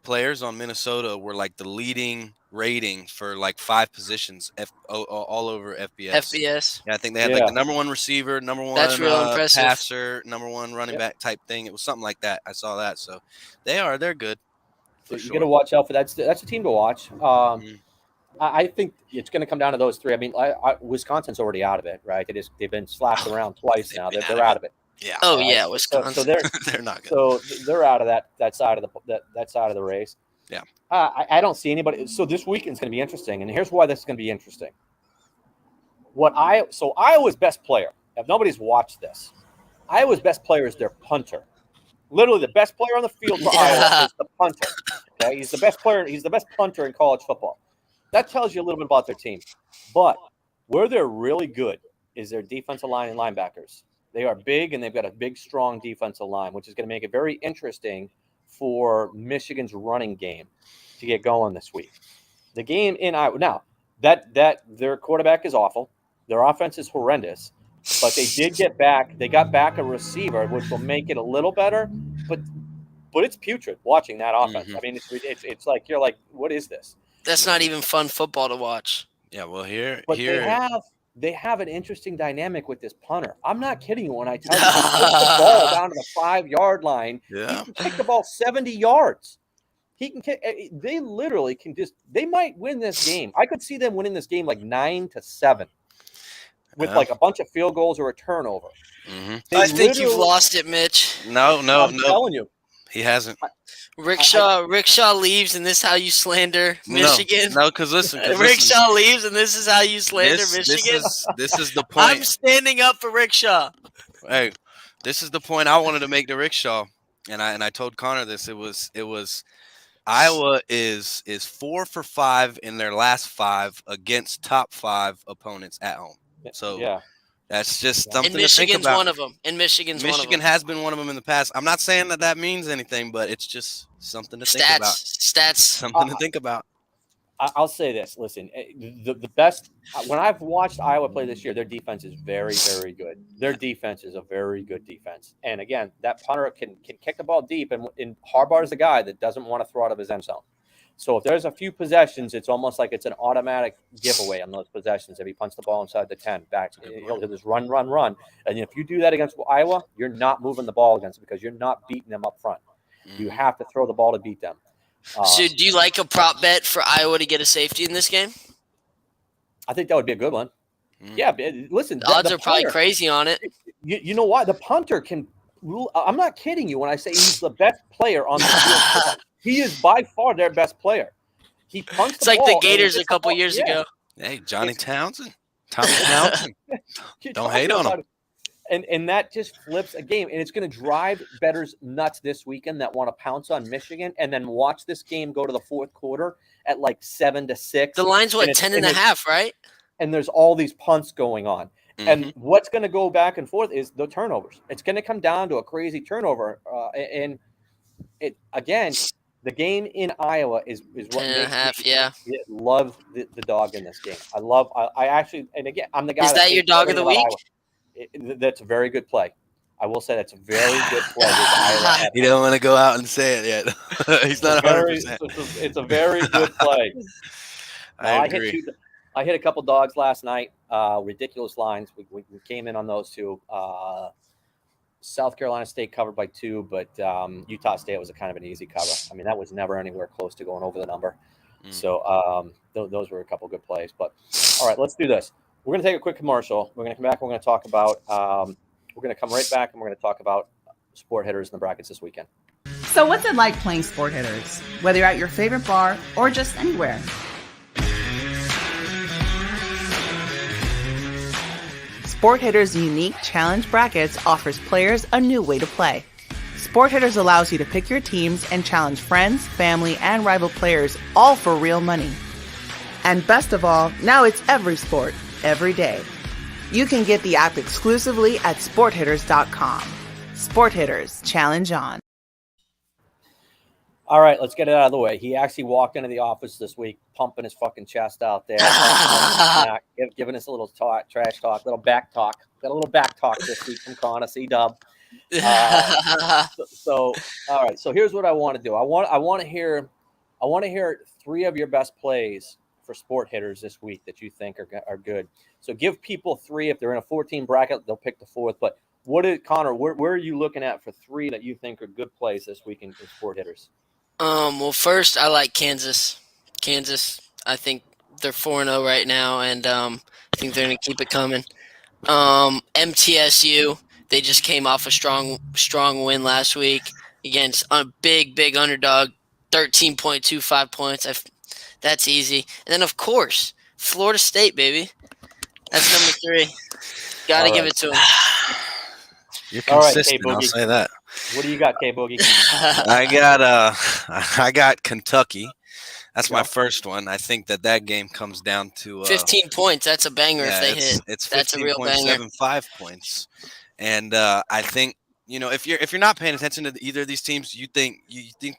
Speaker 3: players on Minnesota were like the leading rating for like 5 positions all over FBS. Yeah, I think they had like the number 1 receiver, number 1 passer, number 1 running back type thing. It was something like that. I saw that. So they're good.
Speaker 1: You got to watch out for that. That's a team to watch. I think it's going to come down to those 3. I mean, Wisconsin's already out of it, right? They've been slapped around twice now. They're out of it.
Speaker 3: Yeah.
Speaker 2: Oh yeah, Wisconsin.
Speaker 1: So
Speaker 3: they're not good.
Speaker 1: So they're out of that side of the race.
Speaker 3: Yeah.
Speaker 1: I don't see anybody. So this weekend's going to be interesting, and here's why this is going to be interesting. Iowa's best player. If nobody's watched this, Iowa's best player is their punter. Literally, the best player on the field for Iowa is the punter. Okay, he's the best player. He's the best punter in college football. That tells you a little bit about their team. But where they're really good is their defensive line and linebackers. They are big, and they've got a big, strong defensive line, which is going to make it very interesting for Michigan's running game to get going this week. The game in Iowa. Now, that their quarterback is awful. Their offense is horrendous. but they did get back. They got back a receiver, which will make it a little better. But it's putrid watching that offense.
Speaker 3: Mhm.
Speaker 1: I mean, it's like you're like, what is this?
Speaker 2: That's not even fun football to watch.
Speaker 3: Yeah, well, here,
Speaker 1: But they have an interesting dynamic with this punter. I'm not kidding you when I tell you he puts the ball down to the 5-yard line.
Speaker 3: Yeah.
Speaker 1: He can kick the ball 70 yards. He can kick. They literally can just. They might win this game. I could see them winning this game like 9-7, with like a bunch of field goals or a turnover.
Speaker 3: Mhm.
Speaker 2: I think you've lost it, Mitch.
Speaker 3: No,
Speaker 1: I'm telling you,
Speaker 3: he hasn't.
Speaker 2: Rickshaw leaves, and this is how you slander Michigan.
Speaker 3: No, because listen,
Speaker 2: Rickshaw leaves, and this is how you slander Michigan.
Speaker 3: This is the point.
Speaker 2: I'm standing up for Rickshaw.
Speaker 3: Hey, this is the point I wanted to make to Rickshaw, and I told Connor this. It was Iowa is 4 for 5 in their last 5 against top 5 opponents at home. So
Speaker 1: yeah.
Speaker 3: That's just something
Speaker 2: and Michigan's
Speaker 3: to think about.
Speaker 2: one of them. And Michigan
Speaker 3: has been one of them in the past. I'm not saying that means anything, but it's just something to think about.
Speaker 2: Stats.
Speaker 3: Something to think about.
Speaker 1: I'll say this. Listen, the best when I've watched Iowa play this year, their defense is very, very good. Their defense is a very good defense. And again, that punter can kick the ball deep, and Harbaugh is a guy that doesn't want to throw out of his end zone. So if there's a few possessions, it's almost like it's an automatic giveaway on those possessions. If he punts the ball inside the 10, back, he'll just run. And if you do that against Iowa, you're not moving the ball against them because you're not beating them up front. You have to throw the ball to beat them.
Speaker 2: So do you like a prop bet for Iowa to get a safety in this game?
Speaker 1: I think that would be a good one. Yeah, listen.
Speaker 2: The odds are probably crazy on it.
Speaker 1: You know why? The punter can – I'm not kidding you when I say he's the best player on the field. He is by far their best player. He punts
Speaker 2: the ball. It's like the Gators a couple years ago.
Speaker 3: Hey, Tommy Townsend. Don't hate on him.
Speaker 1: And that just flips a game. And it's going to drive bettors nuts this weekend that want to pounce on Michigan and then watch this game go to the fourth quarter at like 7-6.
Speaker 2: The line's 10.5, right?
Speaker 1: And there's all these punts going on. Mm-hmm. And what's going to go back and forth is the turnovers. It's going to come down to a crazy turnover. And it again – the game in Iowa is what makes me love the dog in this game. I actually, and again, I'm the guy.
Speaker 2: Is that your dog of the week?
Speaker 1: That's a very good play. I will say that's a very good play.
Speaker 3: You don't want to go out and say it yet. He's not 100%.
Speaker 1: It's a very good play.
Speaker 3: I agree.
Speaker 1: I hit a couple dogs last night. Ridiculous lines. We came in on those two. South Carolina State covered by 2, but Utah State was a kind of an easy cover. I mean, that was never anywhere close to going over the number. So those were a couple good plays. But all right, let's do this. We're going to take a quick commercial. We're going to come back. We're going to talk about. We're going to come right back, and we're going to talk about sport hitters in the brackets this weekend.
Speaker 4: So, what's it like playing sport hitters? Whether you're at your favorite bar or just anywhere. Sport Hitters' unique challenge brackets offers players a new way to play. Sport Hitters allows you to pick your teams and challenge friends, family, and rival players, all for real money. And best of all, now it's every sport, every day. You can get the app exclusively at sporthitters.com. Sport Hitters, challenge on.
Speaker 1: All right, let's get it out of the way. He actually walked into the office this week, pumping his fucking chest out there, giving us a little trash talk, little back talk. Got a little back talk this week from Connor, C-Dub. So, all right. So here's what I want to do. I want to hear 3 of your best plays for sport hitters this week that you think are good. So give people 3. If they're in a 14 bracket, they'll pick the 4th. But Connor? Where are you looking at for 3 that you think are good plays this week in sport hitters?
Speaker 2: Well, first, I like Kansas. I think they're 4-0 right now, and I think they're going to keep it coming. MTSU, they just came off a strong win last week against a big underdog, 13.25 points. That's easy. And then, of course, Florida State, baby. That's number 3. Got to give it to them.
Speaker 3: You're consistent,
Speaker 1: All right,
Speaker 3: I'll say that.
Speaker 1: What do you got, K-Boogie?
Speaker 3: I got Kentucky. That's my first one. I think that game comes down to
Speaker 2: 15 points. That's a banger if they hit.
Speaker 3: It's
Speaker 2: that's a real banger.
Speaker 3: 15.75 points. And I think if you're not paying attention to either of these teams, you think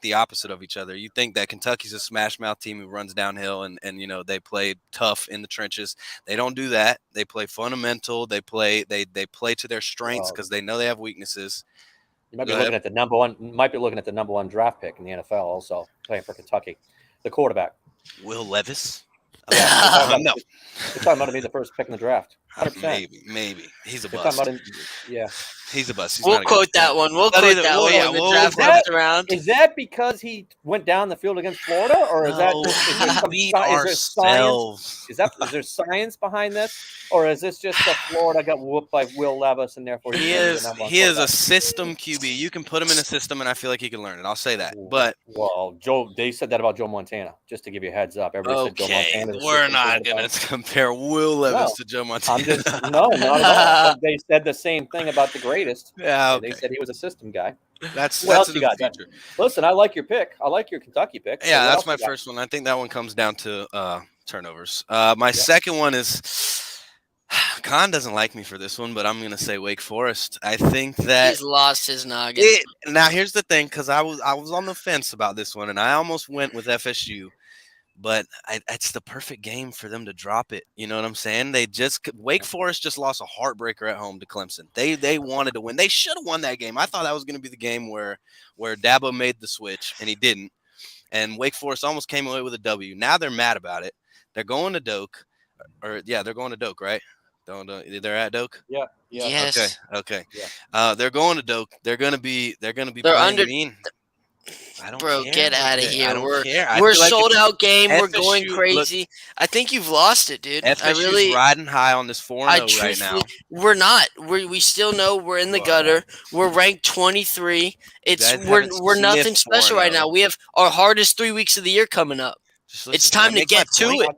Speaker 3: the opposite of each other. You think that Kentucky's a smash mouth team who runs downhill and they play tough in the trenches. They don't do that. They play fundamental. They play to their strengths because they know they have weaknesses.
Speaker 1: You might be looking at the number one draft pick in the NFL, also playing for Kentucky, the quarterback.
Speaker 3: Will Levis.
Speaker 1: No,
Speaker 3: No.
Speaker 1: We're talking about him being the first pick in the draft. 100%.
Speaker 3: Maybe he's a
Speaker 1: We're
Speaker 3: bust.
Speaker 1: talking about him, yeah.
Speaker 3: He's a bust. He's
Speaker 2: We'll
Speaker 3: not a
Speaker 2: quote
Speaker 3: good
Speaker 2: that one. We'll
Speaker 3: Not
Speaker 2: quote
Speaker 3: either-
Speaker 2: that
Speaker 3: well,
Speaker 2: one
Speaker 3: yeah,
Speaker 2: when the
Speaker 3: we'll-
Speaker 2: draft
Speaker 3: we'll-
Speaker 2: comes around.
Speaker 1: Is that because he went down the field against Florida, or is that
Speaker 3: No,
Speaker 1: just, is
Speaker 3: we
Speaker 1: there science?
Speaker 3: ourselves.
Speaker 1: Is there science behind this, or is this just that Florida got whooped by Will Levis and therefore
Speaker 3: He is a system QB. You can put him in a system, and I feel like he can learn it. I'll say that. But
Speaker 1: they said that about Joe Montana. Just to give you a heads up, everybody said Joe
Speaker 3: okay,
Speaker 1: Montana.
Speaker 3: we're not going to compare Will Levis to Joe Montana.
Speaker 1: No, not at all. They said the same thing about the greatest.
Speaker 3: Yeah, okay.
Speaker 1: They said he was a system guy.
Speaker 3: That's
Speaker 1: else
Speaker 3: in
Speaker 1: you
Speaker 3: the
Speaker 1: got?
Speaker 3: future.
Speaker 1: Listen, I like your pick. I like your Kentucky pick.
Speaker 3: Yeah,
Speaker 1: So
Speaker 3: that's my first one. I think that one comes down to turnovers. My second one is Khan doesn't like me for this one, but I'm going to say Wake Forest. I think that
Speaker 2: He's lost his noggin.
Speaker 3: now here's the thing, because I was on the fence about this one, and I almost went with FSU. But it's the perfect game for them to drop it. You know what I'm saying? Wake Forest just lost a heartbreaker at home to Clemson. They wanted to win. They should have won that game. I thought that was going to be the game where Dabo made the switch, and he didn't. And Wake Forest almost came away with a W. Now they're mad about it. They're going to Doak. They're going to Doak, right? They're at Doak?
Speaker 1: Yeah.
Speaker 2: Yes.
Speaker 3: Okay.
Speaker 1: Yeah.
Speaker 3: They're going to Doak. They're going to be
Speaker 2: They're
Speaker 3: playing
Speaker 2: under-
Speaker 3: mean. I don't
Speaker 2: Bro,
Speaker 3: care.
Speaker 2: get out of here.
Speaker 3: I don't care.
Speaker 2: We're
Speaker 3: feel like
Speaker 2: sold out game. We're
Speaker 3: FSU
Speaker 2: going crazy. I think you've lost it, dude.
Speaker 3: FSU's riding high on this 4-0 right now.
Speaker 2: We're not. We still know we're in the gutter. We're ranked 23. We're nothing special right now. We have our hardest 3 weeks of the year coming up. It's time to get to it.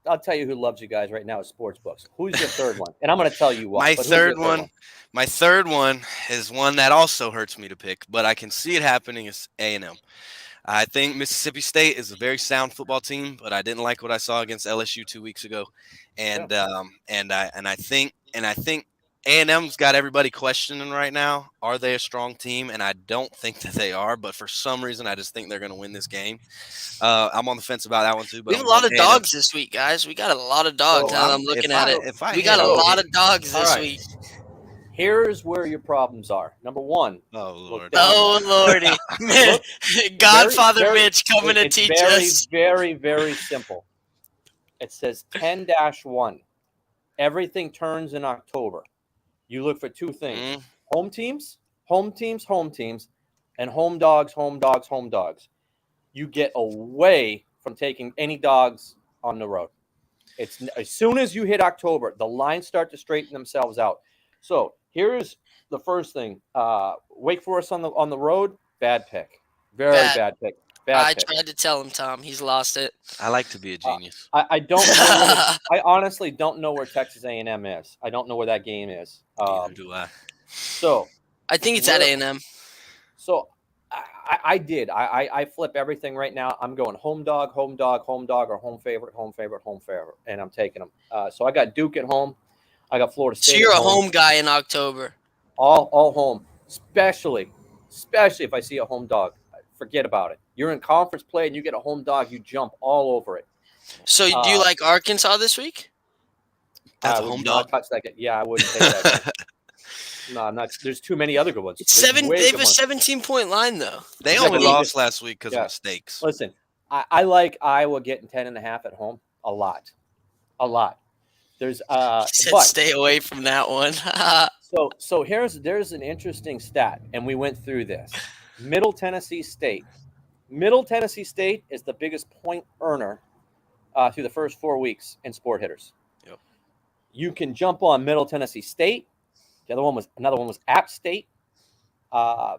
Speaker 1: I'll tell you who loves you guys right now is sports books. Who's your third one? And I'm going to tell you why.
Speaker 3: My third one is one that also hurts me to pick, but I can see it happening. Is A&M. I think Mississippi State is a very sound football team, but I didn't like what I saw against LSU 2 weeks ago, and I think A&M's got everybody questioning right now. Are they a strong team? And I don't think that they are, but for some reason, I just think they're going to win this game. I'm on the fence about that one too. But
Speaker 2: we have a lot of dogs this week, guys. We got a lot of dogs. Now that I'm looking at it, we got a lot of dogs this week.
Speaker 1: Here's where your problems are. Number one.
Speaker 3: Oh, Lord.
Speaker 2: Oh, Lordy. Godfather Mitch coming to teach us.
Speaker 1: Very, very simple. It says 10-1. Everything turns in October. You look for two things. Home teams, and home dogs. You get away from taking any dogs on the road. It's as soon as you hit October, the lines start to straighten themselves out. So here's the first thing. Wake Forest on the road, bad pick. Very bad pick.
Speaker 2: I tried to tell him, Tom. He's lost it.
Speaker 3: I like to be a genius.
Speaker 1: I don't know. I honestly don't know where Texas A&M is. I don't know where that game is.
Speaker 3: Neither do I.
Speaker 1: So
Speaker 2: I think it's at A&M.
Speaker 1: So I flip everything right now. I'm going home dog, or home favorite, and I'm taking them. So I got Duke at home. I got Florida State.
Speaker 2: So you're a home guy in October.
Speaker 1: All home, especially if I see a home dog. Forget about it. You're in conference play and you get a home dog, you jump all over it.
Speaker 2: So do you like Arkansas this week?
Speaker 3: That's a home dog.
Speaker 1: Touch that. Yeah, I wouldn't take that. No, I'm not. There's too many other good ones.
Speaker 2: They have a 17-point line, though.
Speaker 3: They only lost last week because of mistakes.
Speaker 1: Listen, I like Iowa getting 10.5 at home a lot. There's
Speaker 2: stay away from that one.
Speaker 1: So there's an interesting stat, and we went through this. Middle Tennessee State is the biggest point earner through the first 4 weeks in sport hitters.
Speaker 3: Yep.
Speaker 1: You can jump on Middle Tennessee State. Another one was App State,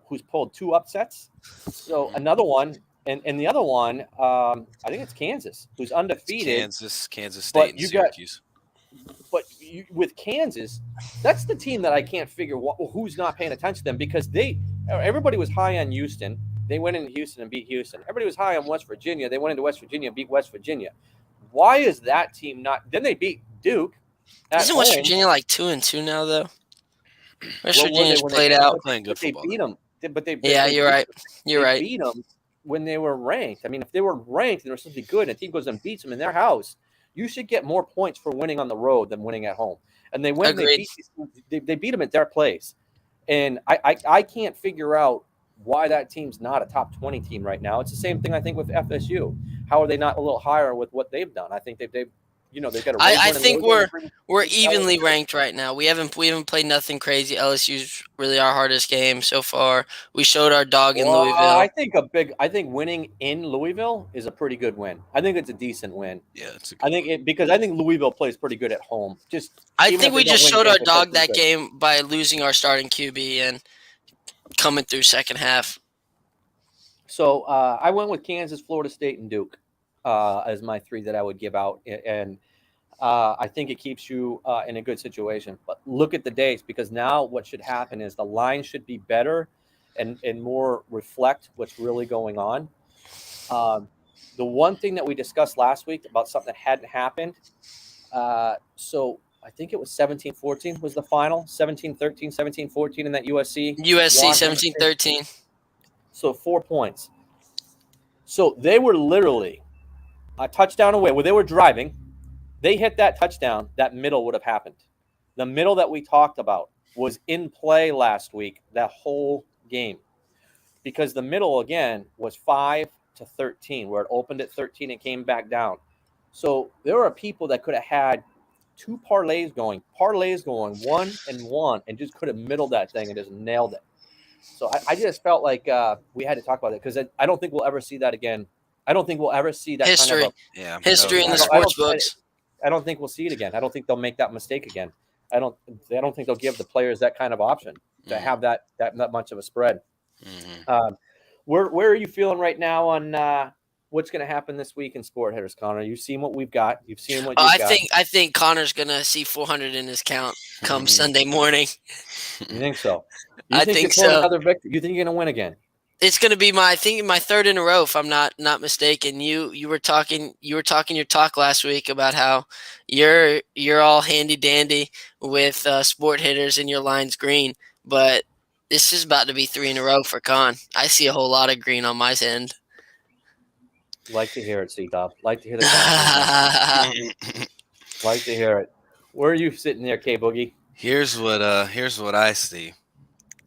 Speaker 1: who's pulled 2 upsets. So another one, and the other one, I think it's Kansas, who's undefeated.
Speaker 3: Kansas State, and Syracuse.
Speaker 1: But with Kansas, that's the team that I can't figure who's not paying attention to them, because everybody was high on Houston. They went into Houston and beat Houston. Everybody was high on West Virginia. They went into West Virginia and beat West Virginia. Why is that team not? Then they beat Duke.
Speaker 2: Isn't West Virginia like 2-2 now, though? West
Speaker 1: What were they
Speaker 2: Virginia's
Speaker 1: when
Speaker 2: played
Speaker 1: they
Speaker 2: out.
Speaker 3: Playing good
Speaker 1: but they
Speaker 3: football.
Speaker 1: beat them? But they
Speaker 2: Yeah,
Speaker 1: they
Speaker 2: you're
Speaker 1: beat
Speaker 2: right. You're
Speaker 1: they
Speaker 2: right.
Speaker 1: beat them when they were ranked. I mean, if they were ranked and they were supposed to be good, and a team goes and beats them in their house, you should get more points for winning on the road than winning at home. And they went and
Speaker 2: Agreed.
Speaker 1: they beat them at their place. And I can't figure out why that team's not a top 20 team right now. It's the same thing I think with FSU. How are they not a little higher with what they've done? I think they've they've got a road
Speaker 2: I
Speaker 1: win in
Speaker 2: think
Speaker 1: Louisville.
Speaker 2: we're evenly ranked right now. We haven't played nothing crazy. LSU's really our hardest game so far. We showed our dog in
Speaker 1: Well,
Speaker 2: Louisville.
Speaker 1: I think winning in Louisville is a pretty good win. I think it's a decent win.
Speaker 3: Yeah, it's a good
Speaker 1: Because I think Louisville plays pretty good at home.
Speaker 2: I
Speaker 1: even
Speaker 2: think
Speaker 1: if
Speaker 2: we
Speaker 1: they don't
Speaker 2: just
Speaker 1: win
Speaker 2: showed our
Speaker 1: games, they play
Speaker 2: dog
Speaker 1: pretty
Speaker 2: that
Speaker 1: good.
Speaker 2: game by losing our starting QB and coming through second half.
Speaker 1: So I went with Kansas, Florida State, and Duke as my three that I would give out, and I think it keeps you in a good situation. But look at the dates, because now what should happen is the line should be better and more reflect what's really going on. The one thing that we discussed last week about something that hadn't happened, so I think it was 17-14 was the final, 17-13, 17-14 in that USC.
Speaker 2: USC
Speaker 1: Washington
Speaker 2: 17-13.
Speaker 1: So 4 points. So they were literally a touchdown away. Where they were driving, they hit that touchdown, that middle would have happened. The middle that we talked about was in play last week, that whole game. Because the middle, again, was 5-13, where it opened at 13 and came back down. So there are people that could have had two parlays going 1-1, and just could have middled that thing and just nailed it. So I just felt like we had to talk about it, because I don't think we'll ever see that again. I don't think we'll ever see that
Speaker 2: History.
Speaker 1: kind of
Speaker 2: History in the
Speaker 1: I
Speaker 2: sports
Speaker 1: don't-
Speaker 2: books.
Speaker 1: I don't think we'll see it again. I don't think they'll make that mistake again. I don't think they'll give the players that kind of option to have that much of a spread.
Speaker 3: Mm-hmm.
Speaker 1: Where are you feeling right now on what's going to happen this week in Sport Hitters, Connor? You've seen what we've got. You've seen what you've got.
Speaker 2: I think Connor's gonna see 400 in his count come Sunday morning.
Speaker 1: You think so?
Speaker 2: I think so.
Speaker 1: Another victory. You think you're going to win again?
Speaker 2: It's gonna be my third in a row, if I'm not mistaken. You were talking your talk last week about how you're all handy dandy with Sport Hitters and your line's green, but this is about to be 3 in a row for Con. I see a whole lot of green on my end.
Speaker 1: Like to hear it, C-Dub. Like to hear the confidence. Like to hear it. Where are you sitting there, K-Boogie?
Speaker 3: Here's what I see.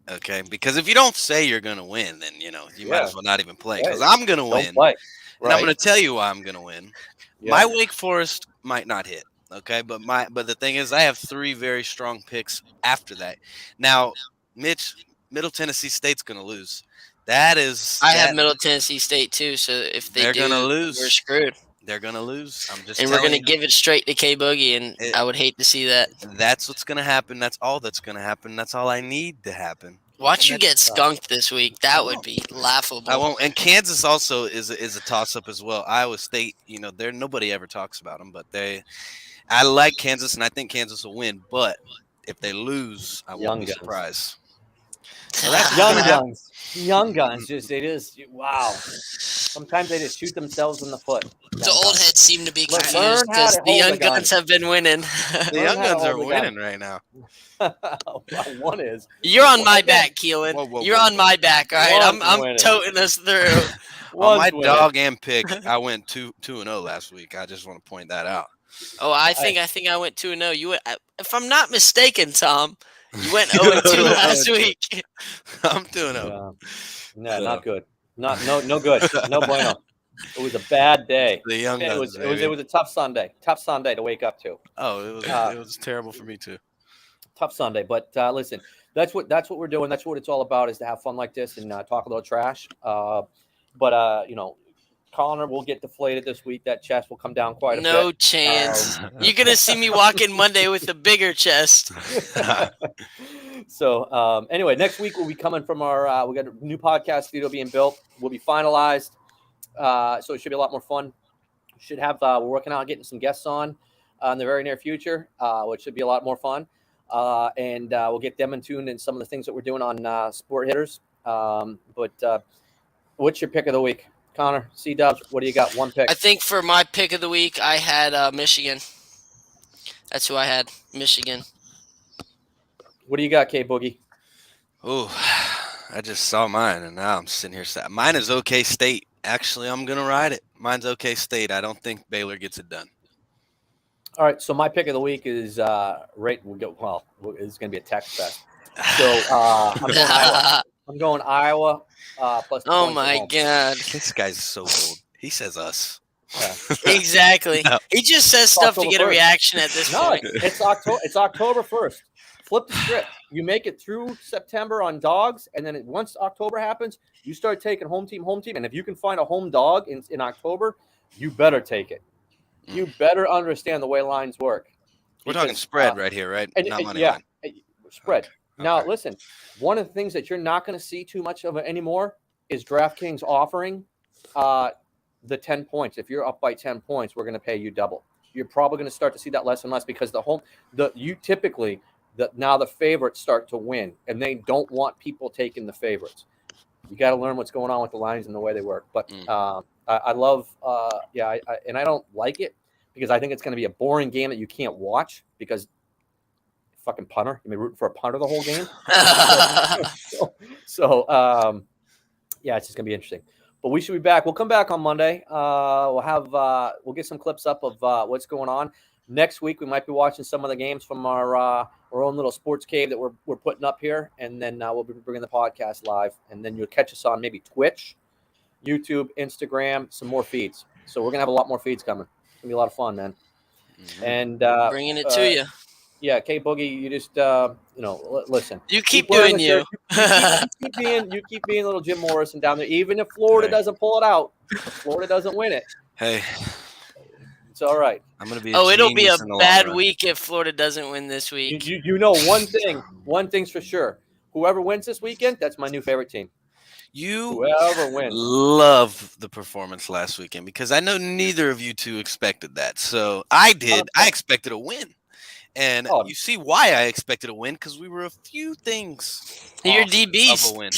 Speaker 3: Okay, because if you don't say you're gonna win, then you might as well not even play. Because I'm gonna win,
Speaker 1: Don't play.
Speaker 3: and I'm gonna tell you why I'm gonna win.
Speaker 1: Yeah.
Speaker 3: My Wake Forest might not hit. Okay, but the thing is, I have 3 very strong picks after that. Now, Mitch, Middle Tennessee State's gonna lose. I
Speaker 2: have Middle Tennessee State too, so if they're
Speaker 3: gonna lose,
Speaker 2: we're screwed.
Speaker 3: They're gonna lose.
Speaker 2: We're gonna give it straight to K Boogie, and I would hate to see that.
Speaker 3: That's what's gonna happen. That's all that's gonna happen. That's all I need to happen.
Speaker 2: Watch you get skunked this week. That would be laughable.
Speaker 3: I won't. And Kansas also is a toss up as well. Iowa State, nobody ever talks about them, but I like Kansas, and I think Kansas will win. But if they lose, I won't be surprised.
Speaker 1: So that's young guns. Wow. Sometimes they just shoot themselves in the foot.
Speaker 2: The old heads seem to be
Speaker 1: Learn
Speaker 2: confused
Speaker 1: how
Speaker 2: because
Speaker 1: to
Speaker 2: the
Speaker 1: hold
Speaker 2: young
Speaker 1: a gun.
Speaker 2: guns have been winning.
Speaker 3: The young guns are winning right now.
Speaker 1: One is.
Speaker 2: You're on my back, Keelan.
Speaker 3: Whoa,
Speaker 2: You're on my back, all right?
Speaker 1: One's
Speaker 2: I'm
Speaker 1: winning.
Speaker 2: toting us through.
Speaker 3: On my
Speaker 1: winning.
Speaker 3: dog and pick, I went 2-0 last week. I just want to point that out.
Speaker 2: Oh, I think I went 2-0. You went, if I'm not mistaken, Tom, you went 0-2 last week.
Speaker 3: I'm 2-0.
Speaker 1: No, not good. No good. No bueno. It was a bad day.
Speaker 3: The young guns,
Speaker 1: it was a tough Sunday. Tough Sunday to wake up to.
Speaker 3: Oh, it was terrible for me too.
Speaker 1: Tough Sunday, but listen, that's what we're doing. That's what it's all about, is to have fun like this and talk a little trash. But Connor will get deflated this week. That chest will come down quite a bit.
Speaker 2: No chance. You're gonna see me walk in Monday with a bigger chest.
Speaker 1: So anyway, next week we'll be coming from our we got a new podcast studio being built. We'll be finalized. So it should be a lot more fun. Should have we're working on getting some guests on in the very near future, which should be a lot more fun. And we'll get them in tune in some of the things that we're doing on Sport Hitters. But what's your pick of the week, Connor? C-Dubs, what do you got? One pick.
Speaker 2: I think for my pick of the week, I had Michigan. That's who I had, Michigan.
Speaker 1: What do you got, K Boogie?
Speaker 3: Oh, I just saw mine, and now I'm sitting here sad. Mine is OK State. Actually, I'm gonna ride it. Mine's OK State. I don't think Baylor gets it done.
Speaker 1: All right, so my pick of the week is it's going to be a text fest. So I'm going Iowa. I'm going Iowa plus.
Speaker 2: Oh my God!
Speaker 3: This guy's so bold. He says us.
Speaker 1: Yeah.
Speaker 2: Exactly.
Speaker 3: No.
Speaker 2: He just says stuff to get a
Speaker 1: 1st.
Speaker 2: reaction at this point.
Speaker 1: It's October. It's October 1st. Flip the script. You make it through September on dogs, and then once October happens, you start taking home team, and if you can find a home dog in October, you better take it. You better understand the way lines work.
Speaker 3: We're talking spread right here, right? Not money line.
Speaker 1: Spread.
Speaker 3: Okay.
Speaker 1: Now, listen, one of the things that you're not going to see too much of it anymore is DraftKings offering the 10 points. If you're up by 10 points, we're going to pay you double. You're probably going to start to see that less and less because now the favorites start to win, and they don't want people taking the favorites. You got to learn what's going on with the lines and the way they work. But I love, and I don't like it because I think it's going to be a boring game that you can't watch because fucking punter. You may root for a punter the whole game. It's just going to be interesting. But we should be back. We'll come back on Monday. We'll get some clips up of what's going on. Next week, we might be watching some of the games from our own little sports cave that we're putting up here. And then we'll be bringing the podcast live. And then you'll catch us on maybe Twitch, YouTube, Instagram, some more feeds. So we're going to have a lot more feeds coming. It's going to be a lot of fun, man. Mm-hmm. And
Speaker 2: bringing it to you.
Speaker 1: Yeah, K Boogie, you just listen.
Speaker 2: You keep doing you.
Speaker 1: You keep being little Jim Morrison down there. Even if Florida doesn't pull it out, Florida doesn't win it.
Speaker 3: Hey,
Speaker 1: it's all right.
Speaker 3: I'm gonna be.
Speaker 2: It'll be a bad week if Florida doesn't win this week.
Speaker 1: You know one thing. One thing's for sure. Whoever wins this weekend, that's my new favorite team. Whoever wins.
Speaker 3: Love the performance last weekend because I know neither of you two expected that. So I did. I expected a win. And you see why I expected a win because we were a few things.
Speaker 2: Your DBs
Speaker 3: ruined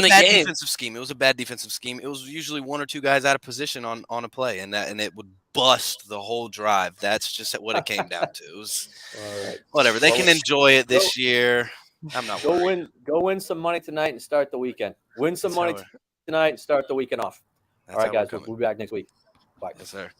Speaker 3: the game. Defensive scheme. It was a bad defensive scheme. It was usually one or two guys out of position on a play, and it would bust the whole drive. That's just what it came down to. It was
Speaker 1: all right.
Speaker 3: Whatever. They can enjoy it this year. I'm not worried.
Speaker 1: Go win some money tonight and start the weekend. Win some money tonight and start the weekend off. All right, guys. We'll be back next week. Bye.
Speaker 3: Yes, sir.